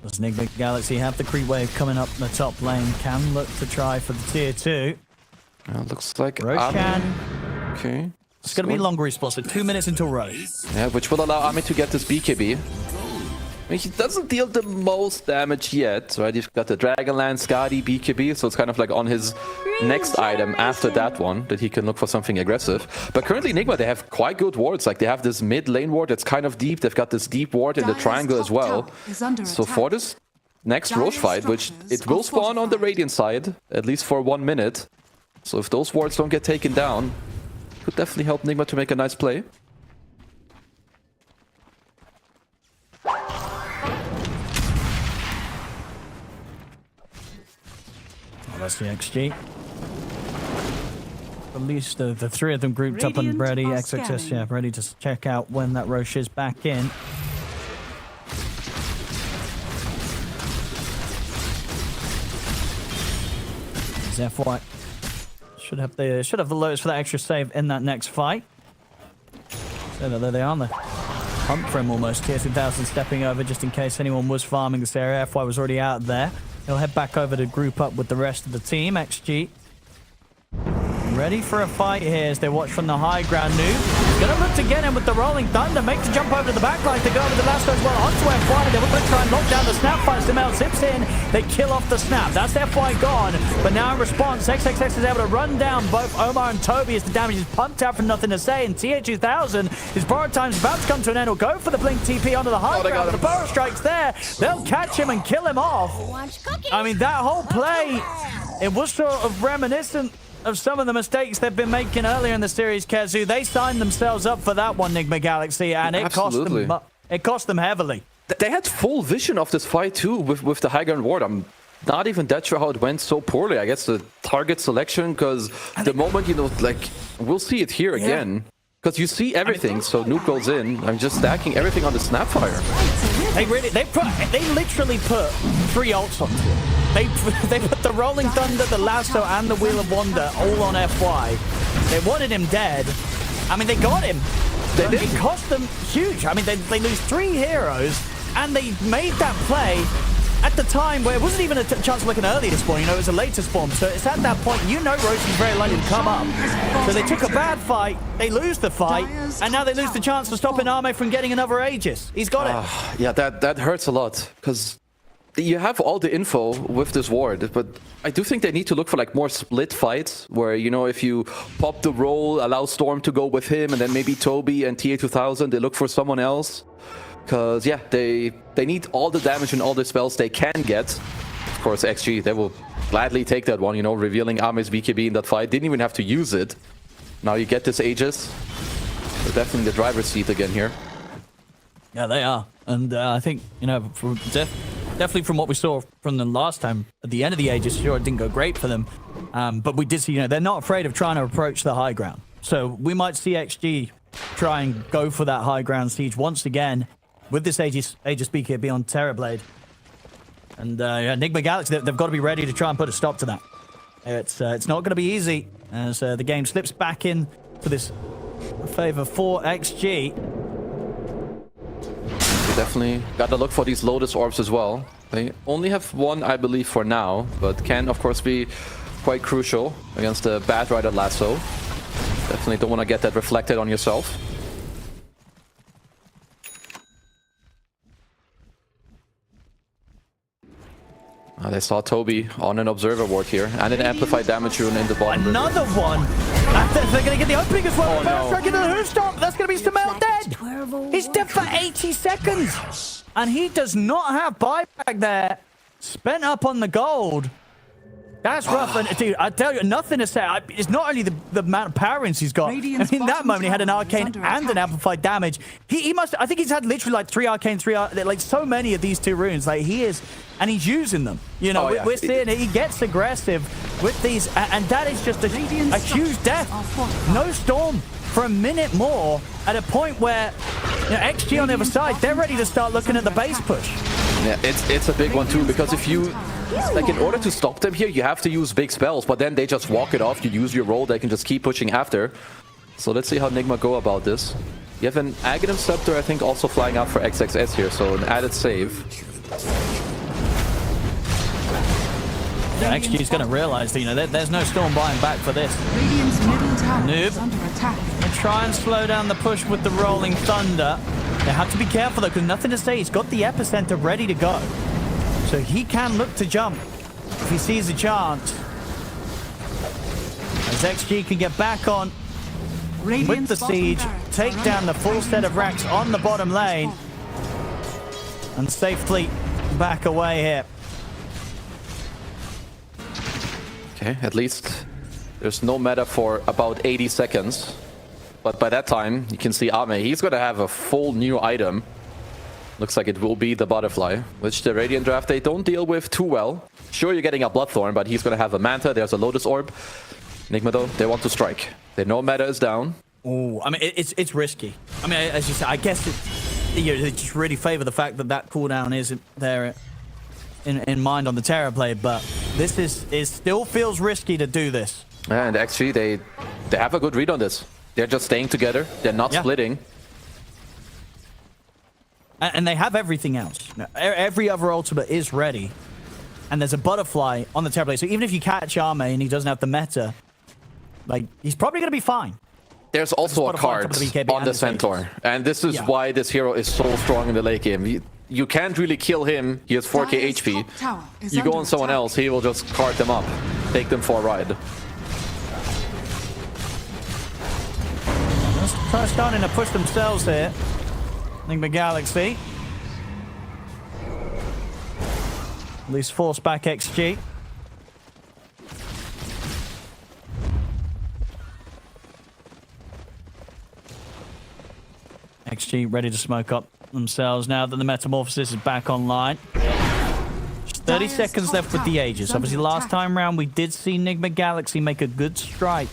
Does Nigma Galaxy have the creep wave coming up the top lane? Can look to try for the tier 2. Looks like Roshan. Okay. It's going to be longer response, so 2 minutes until Roche. Yeah, which will allow Ami to get this BKB. I mean, he doesn't deal the most damage yet, right? He's got the Dragonlance, Skadi, BKB, so it's kind of like on his next item after that one that he can look for something aggressive. But currently, Nigma, they have quite good wards. Like, they have this mid lane ward that's kind of deep. They've got this deep ward in the triangle as well. So for this next Roche fight, which it will spawn on the Radiant side, at least for 1 minute. So if those wards don't get taken down, could definitely help Nigma to make a nice play. Oh, that's the XG. At least the three of them grouped up and ready. XXS, yeah, ready to check out when that Roche is back in. As FY should have the Lotus for that extra save in that next fight. So there they are on the hunt for him almost. Tier 2000 stepping over just in case anyone was farming this area. FY was already out there. He'll head back over to group up with the rest of the team. XG ready for a fight here as they watch from the high ground. Noob gonna look to get him with the Rolling Thunder. Make the jump over to the backline to go over the lasso as well. Onto FY. They were going to try and lock down the snap fight. Simel zips in. They kill off the snap. That's FY gone. But now in response, XXX is able to run down both Omar and Toby as the damage is pumped out from nothing to say. And TA2000, his borrowed time's about to come to an end. Will go for the blink TP onto the high ground. The power strike's there. They'll catch him and kill him off. I mean, that whole play, it was sort of reminiscent of some of the mistakes they've been making earlier in the series, Kezu. They signed themselves up for that one, Nigma Galaxy, and it cost them heavily. They had full vision of this fight too with the high ground ward. I'm not even that sure how it went so poorly. I guess the target selection, because the moment, you know, like, we'll see it here again. Because you see everything, so Noob goes in. I'm just stacking everything on the Snapfire. They literally put 3 ults onto him. They put the Rolling Thunder, the Lasso, and the Wheel of Wonder all on FY. They wanted him dead. I mean, they got him. It cost them huge. I mean, they lose 3 heroes, and they made that play at the time where it wasn't even a chance of like an early spawn, you know, it was a later spawn. So it's at that point, you know, Rosie's very likely to come up. So they took a bad fight, they lose the fight, and now they lose the chance for stopping Arme from getting another Aegis. He's got it. Yeah, that hurts a lot, because you have all the info with this ward, but I do think they need to look for like more split fights where, you know, if you pop the roll, allow Storm to go with him, and then maybe Toby and TA2000, they look for someone else. Because, yeah, they need all the damage and all the spells they can get. Of course, XG, they will gladly take that one, you know, revealing Ame's BKB in that fight. Didn't even have to use it. Now you get this Aegis. They're definitely the driver's seat again here. Yeah, they are. And I think, you know, definitely from what we saw from them last time, at the end of the Aegis, sure, it didn't go great for them. But we did see, you know, they're not afraid of trying to approach the high ground. So we might see XG try and go for that high ground siege once again. With this Aegis BKB on Terrorblade. And Enigma Galaxy, they've got to be ready to try and put a stop to that. It's not going to be easy as the game slips back in to this favor for XG. They definitely got to look for these Lotus Orbs as well. They only have one, I believe, for now, but can, of course, be quite crucial against the Bad Rider Lasso. Definitely don't want to get that reflected on yourself. They saw Toby on an Observer ward here, and an Amplified Damage Rune in the bottom. Another one! They're going to get the opening as well. First strike into the hoof stomp. That's going to be Samel dead. He's dead for 80 seconds. And he does not have buyback there. Spent up on the gold. That's rough. And, dude, I tell you, nothing to say. It's not only the amount of power he's got. In that moment, he had an Arcane and an Amplified Damage. He must, I think he's had literally like 3 Arcane, like so many of these 2 runes. Like he is, and he's using them. You know, we're seeing it. He gets aggressive with these, and that is just a huge death. No Storm for a minute more at a point where, you know, XG on the other side, they're ready to start looking at the base push. Yeah, it's a big one too, because if you, like, in order to stop them here, you have to use big spells, but then they just walk it off. You use your roll, they can just keep pushing after. So let's see how Nigma go about this. You have an Aghanim Scepter, I think, also flying out for XXS here, so an added save. Yeah, XG's going to realize that, you know, there's no Storm buying back for this. Radiant's middle tower Noob. is under attack. And try and slow down the push with the Rolling Thunder. They have to be careful though, because nothing to say. He's got the epicenter ready to go. So he can look to jump if he sees a chance. As XG can get back on with the siege, take down the full set of racks on the bottom lane, and safely back away here. Okay, at least there's no meta for about 80 seconds. But by that time, you can see Ame, he's going to have a full new item. Looks like it will be the Butterfly, which the Radiant draft, they don't deal with too well. Sure, you're getting a Bloodthorn, but he's going to have a Manta, there's a Lotus Orb. Enigma, though, they want to strike. They know meta is down. Oh, I mean, it's risky. I mean, as you said, I guess they just really favor the fact that that cooldown isn't there. in mind on the Terror Blade, but this is still feels risky to do this. And actually, they have a good read on this. They're just staying together. They're not splitting. And they have everything else. Every other ultimate is ready. And there's a butterfly on the Terror Blade. So even if you catch Arme and he doesn't have the meta, like, he's probably going to be fine. There's also a card on the Centaur. And this is why this hero is so strong in the late game. You can't really kill him. He has 4k HP. You go on someone else, he will just card them up. Take them for a ride. Let's starting to push themselves here. Enigma Galaxy. At least force back XG. XG ready to smoke up themselves now that the Metamorphosis is back online. Just 30 seconds left with the Aegis. Obviously, last time round, we did see Enigma Galaxy make a good strike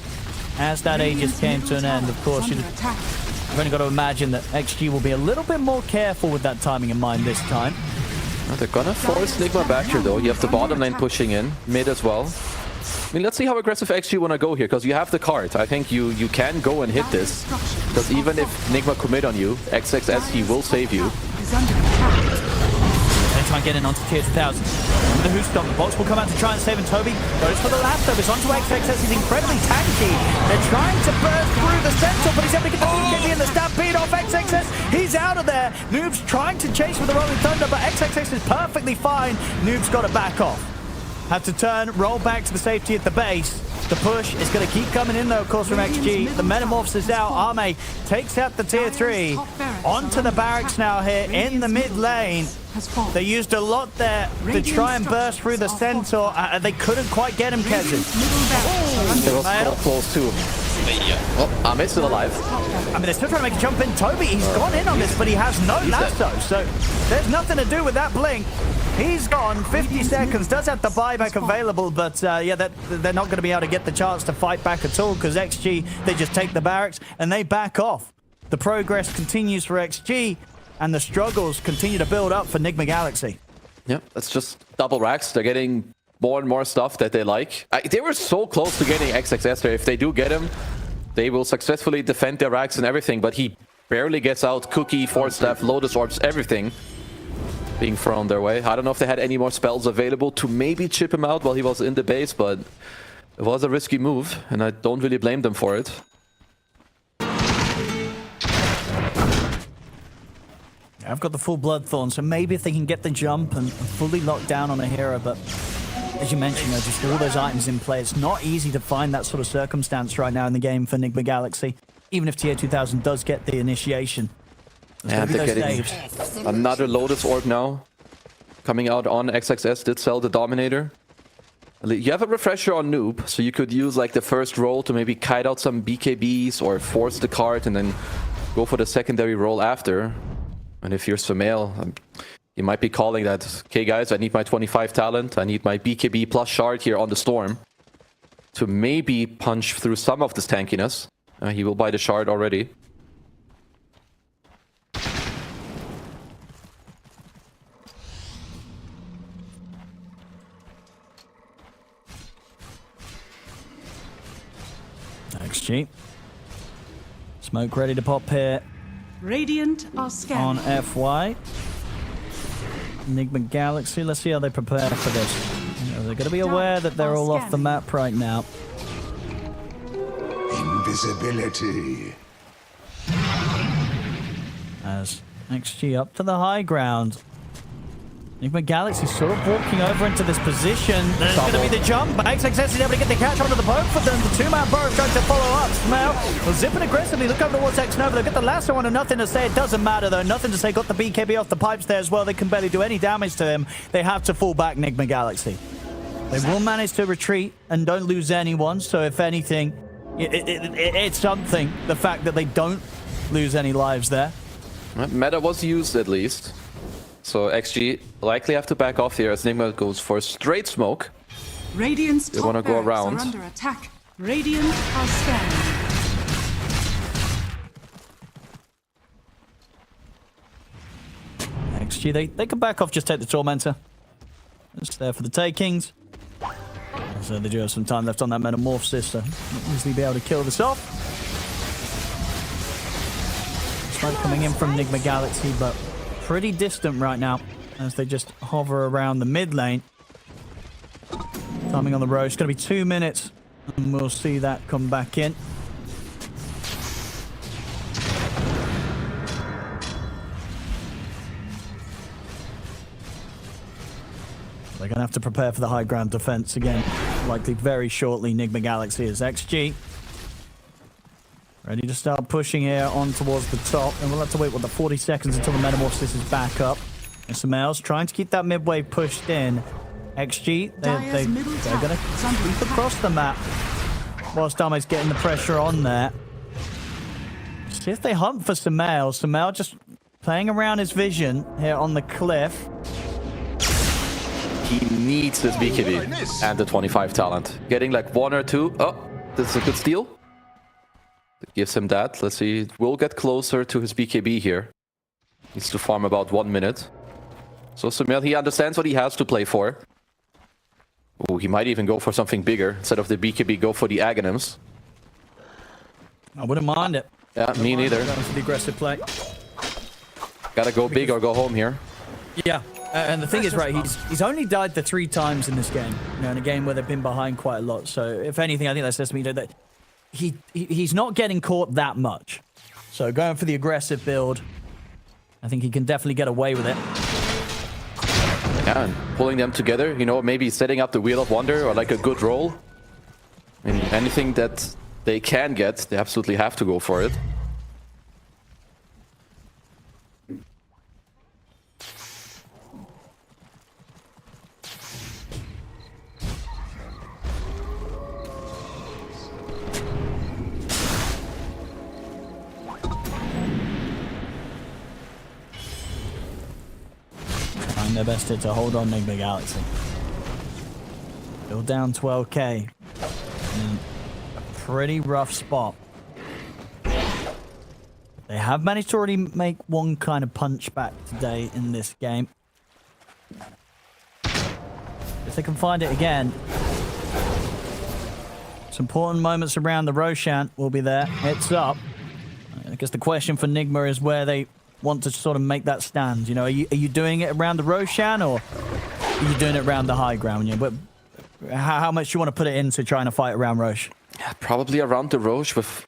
as that Aegis came to an end. Of course, you've only got to imagine that XG will be a little bit more careful with that timing in mind this time. Well, they're gonna force Enigma back here, though. You have the bottom lane pushing in, mid as well. I mean, let's see how aggressive XG want to go here, because you have the card. I think you can go and hit this, because even if Enigma commit on you, XXS, he will save you. They try and get in onto tier 2000. The Who Stop, the box will come out to try and save, and Toby goes for the leftovers onto XXS. He's incredibly tanky. They're trying to burst through the Centaur, but he's able to get the BKB and the Stampede off XXS. He's out of there. Noob's trying to chase with the Rolling Thunder, but XXS is perfectly fine. Noob's got to back off. Have to turn, roll back to the safety at the base. The push is going to keep coming in, though, of course, from XG. The Metamorphosis is out. Arme takes out the tier 3. Onto the barracks now here in the mid lane. They used a lot there to try and burst through the Centaur. They couldn't quite get him, Kezi. It was so close, too. Oh, Arme's still alive. I mean, they're still trying to make a jump in. Toby, he's gone in on this, but he has no lasso. So there's nothing to do with that blink. He's gone. 50 seconds. Does have the buyback available, but yeah, they're not going to be able to get the chance to fight back at all, because XG, they just take the barracks and they back off. The progress continues for XG, and the struggles continue to build up for Enigma Galaxy. Yeah, that's just double racks. They're getting more and more stuff that they like. They were so close to getting XXS there. If they do get him, they will successfully defend their racks and everything, but he barely gets out. Cookie, Force Staff, Lotus Orbs, everything being thrown their way. I don't know if they had any more spells available to maybe chip him out while he was in the base, but it was a risky move, and I don't really blame them for it. I've got the full Bloodthorn, so maybe if they can get the jump and fully lock down on a hero, but as you mentioned, just all those items in play, it's not easy to find that sort of circumstance right now in the game for Enigma Galaxy, even if tier 2000 does get the initiation. And they're getting another Lotus Orb now. Coming out on XXS did sell the Dominator. You have a refresher on Noob, so you could use like the first roll to maybe kite out some BKBs or force the card and then go for the secondary roll after. And if you're Sumail, you might be calling that, okay guys, I need my 25 talent, I need my BKB plus shard here on the Storm to maybe punch through some of this tankiness. He will buy the shard already. XG. Smoke ready to pop here. Radiant are On scanning. FY. Enigma Galaxy, let's see how they prepare for this. They're going to be aware that they're all off the map right now. Invisibility. As XG up to the high ground. Enigma Galaxy sort of walking over into this position. There's going to be the jump, but XXS is able to get the catch onto the boat for them. The two-man bar is going to follow up. Smell will zip it aggressively. Look over towards X-Nova. They've got the lasso on and nothing to say. It doesn't matter, though. Nothing to say. Got the BKB off the pipes there as well. They can barely do any damage to him. They have to fall back, Enigma Galaxy. They will manage to retreat and don't lose anyone. So if anything, it's something, the fact that they don't lose any lives there. Meta was used at least. So XG likely have to back off here as Enigma goes for straight smoke. Radiant's They want to go around. are under attack. Radiant are scanning. XG, they can back off, just take the Tormentor. It's there for the takings. So they do have some time left on that metamorphosis, so easily be able to kill this off. Smoke coming in from Enigma Galaxy, but pretty distant right now as they just hover around the mid lane. Timing on the road. It's going to be 2 minutes, and we'll see that come back in. They're going to have to prepare for the high ground defense again. Likely very shortly. Enigma Galaxy is XG. Ready to start pushing here on towards the top. And we'll have to wait, 40 seconds until the metamorphosis is back up. And Sumail's trying to keep that mid wave pushed in. XG, they're going to leap across the map. Whilst Dame's getting the pressure on there. See if they hunt for Sumail. Sumail just playing around his vision here on the cliff. He needs this BKB and the 25 talent. Getting like 1 or 2. Oh, this is a good steal. It gives him that. Let's see. We'll get closer to his BKB here. Needs to farm about 1 minute. So Sumail, he understands what he has to play for. Oh, he might even go for something bigger. Instead of the BKB, go for the Aghanims. I wouldn't mind it. Yeah, me neither. Going for the aggressive play. Gotta go big or go home here. Yeah. And the thing is, right, he's only died the 3 times in this game. You know, in a game where they've been behind quite a lot. So, if anything, I think that says to me that he's not getting caught that much. So, going for the aggressive build, I think he can definitely get away with it. Yeah, and pulling them together, you know, maybe setting up the Wheel of Wonder or like a good roll. I mean, anything that they can get, they absolutely have to go for it. Trying their best to hold on Enigma Galaxy. Still down 12k. In a pretty rough spot. They have managed to already make one kind of punch back today in this game. If they can find it again. Some important moments around the Roshan will be there. It's up. I guess the question for Enigma is where they want to sort of make that stand. You know, are you doing it around the Roshan or are you doing it around the high ground? You know, but how much do you want to put it into trying to fight around Roche? Yeah, probably around the Roche with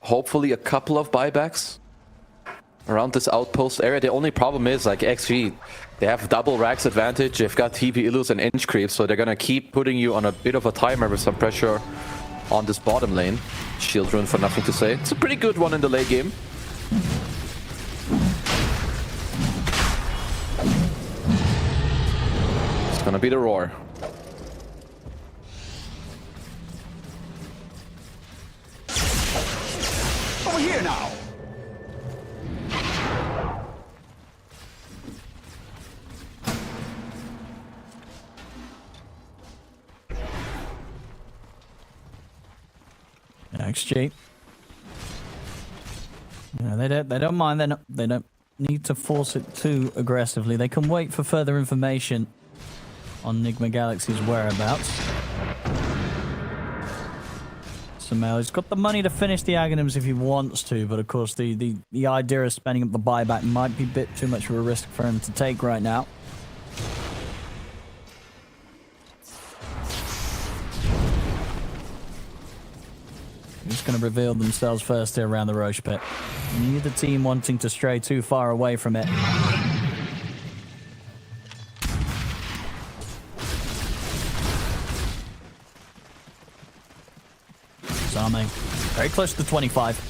hopefully a couple of buybacks around this outpost area. The only problem is, like, XG, they have double racks advantage. They've got TP Illus and Inch Creep, so they're gonna keep putting you on a bit of a timer with some pressure on this bottom lane. Shield Rune for nothing to say. It's a pretty good one in the late game. It's gonna be the Roar. Over here now. XG. No, they don't mind. They don't need to force it too aggressively. They can wait for further information on Enigma Galaxy's whereabouts. Sumail, he's got the money to finish the Aghanims if he wants to, but of course the idea of spending up the buyback might be a bit too much of a risk for him to take right now. Just going to reveal themselves first here around the Roche pit. Neither team wanting to stray too far away from it. Zame, very close to 25.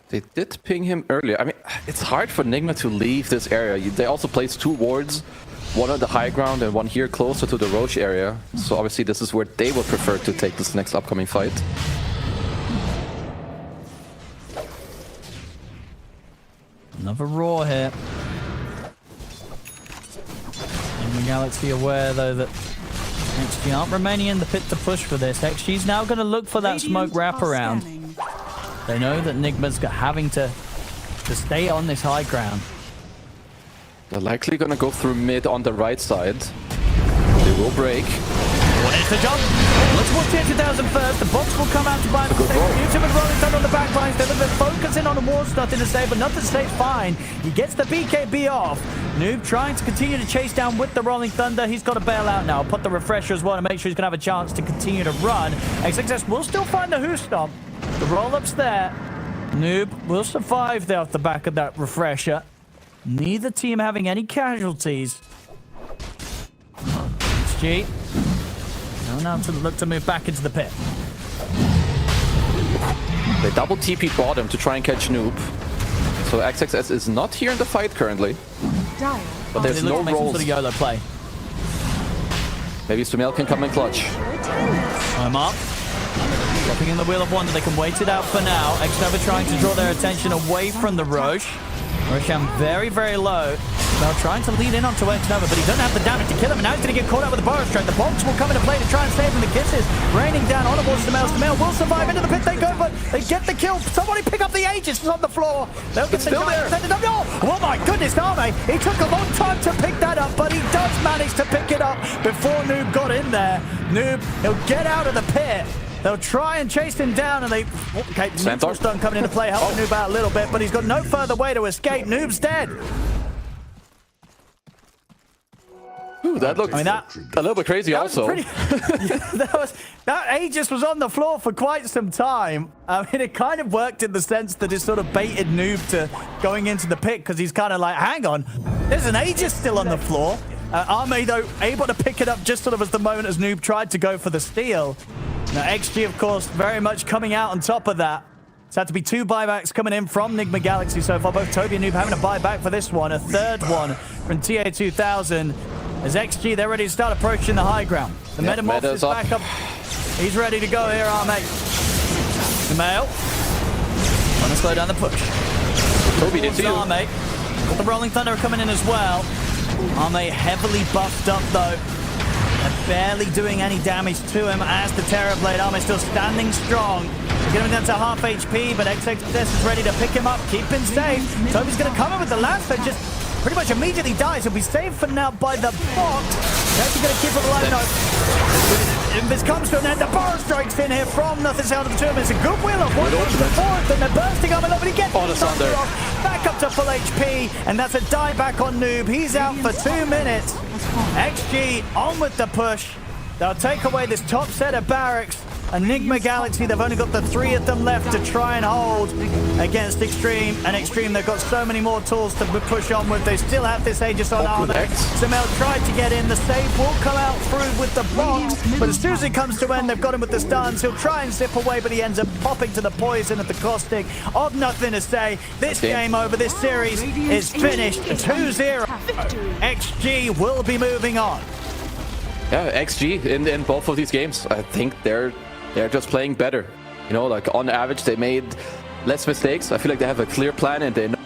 They did ping him earlier. I mean, it's hard for Enigma to leave this area. They also placed 2 wards. One on the high ground and one here closer to the Roche area. So obviously this is where they would prefer to take this next upcoming fight. Another Roar here. Enigma Galaxy aware though that XG aren't remaining in the pit to push for this. XG's now going to look for that smoke wraparound. They know that Enigma's having to stay on this high ground. They're likely gonna go through mid on the right side. They will break. What is the jump? Let's watch the 2000 first. The box will come out to buy the stage. YouTube and Rolling Thunder on the back lines. They're focusing on the walls. Nothing to say, but nothing stays fine. He gets the BKB off. Noob trying to continue to chase down with the Rolling Thunder. He's got to bail out now. Put the refresher as well to make sure he's going to have a chance to continue to run. XXS will still find the Who Stomp. The roll-up's there. Noob will survive there off the back of that refresher. Neither team having any casualties. XG. Now to look to move back into the pit. They double TP bottom to try and catch Noob. So XXS is not here in the fight currently. But there's no rolls. Sort of YOLO play. Maybe Sumel can come in clutch. I'm up. Dropping in the Wheel of Wonder. They can wait it out for now. Xnova trying to draw their attention away from the Roche. Roshan very, very low. They're trying to lead in onto Xnova, but he doesn't have the damage to kill him, and now he's going to get caught out with the Boros Strike. The box will come into play to try and save him. The kisses raining down on towards Sumel. Sumel will survive. Into the pit they go, but they get the kill. Somebody pick up the Aegis. It's on the floor. They'll get still there. Oh my goodness, Arme. He took a long time to pick that up, but he does manage to pick it up before Noob got in there. Noob, he'll get out of the pit. They'll try and chase him down, and they... Okay, Neutral Stun coming into play, helping Noob out a little bit, but he's got no further way to escape. Noob's dead. Ooh, that looked a little bit crazy also. That Aegis was on the floor for quite some time. I mean, it kind of worked in the sense that it sort of baited Noob to going into the pit, because he's kind of like, hang on, there's an Aegis still on the floor. Arme, though, able to pick it up just sort of as the moment as Noob tried to go for the steal. Now, XG, of course, very much coming out on top of that. It's had to be 2 buybacks coming in from Nigma Galaxy so far. Both Toby and Noob having a buyback for this one. A third one from TA2000. As XG, they're ready to start approaching the high ground. The Metamorph is back up. He's ready to go here, Arme. Sumel. Trying to slow down the push. Toby, it's you. Arme. Got the Rolling Thunder coming in as well. Arme heavily buffed up, though. They're barely doing any damage to him as the Terrorblade. Arme still standing strong. They're getting down to half HP, but XXS is ready to pick him up, keep him safe. Toby's going to come in with the last, and just pretty much immediately dies. He'll be saved for now by the box. They're actually going to keep it alive. No. If this comes to an end, the Boros Strike's in here from Nothing's Out of the Tomb. It's a good Wheel of Wonder on the fourth, and they're bursting up, but he gets the Thunder off. Back up to full HP, and that's a die back on Noob. He's out for 2 minutes. XG on with the push. They'll take away this top set of barracks. Enigma Galaxy, they've only got the 3 of them left to try and hold against Extreme. And Extreme, they've got so many more tools to push on with. They still have this Aegis on Arme. Sumel tried to get in. The save will come out through with the box. But as soon as it comes to end, they've got him with the stuns. He'll try and zip away, but he ends up popping to the poison at the caustic. Of Nothing to Say. This game over. This series is finished. 2-0. XG will be moving on. Yeah, XG in both of these games. I think they're just playing better. You know, like on average, they made less mistakes. I feel like they have a clear plan and they know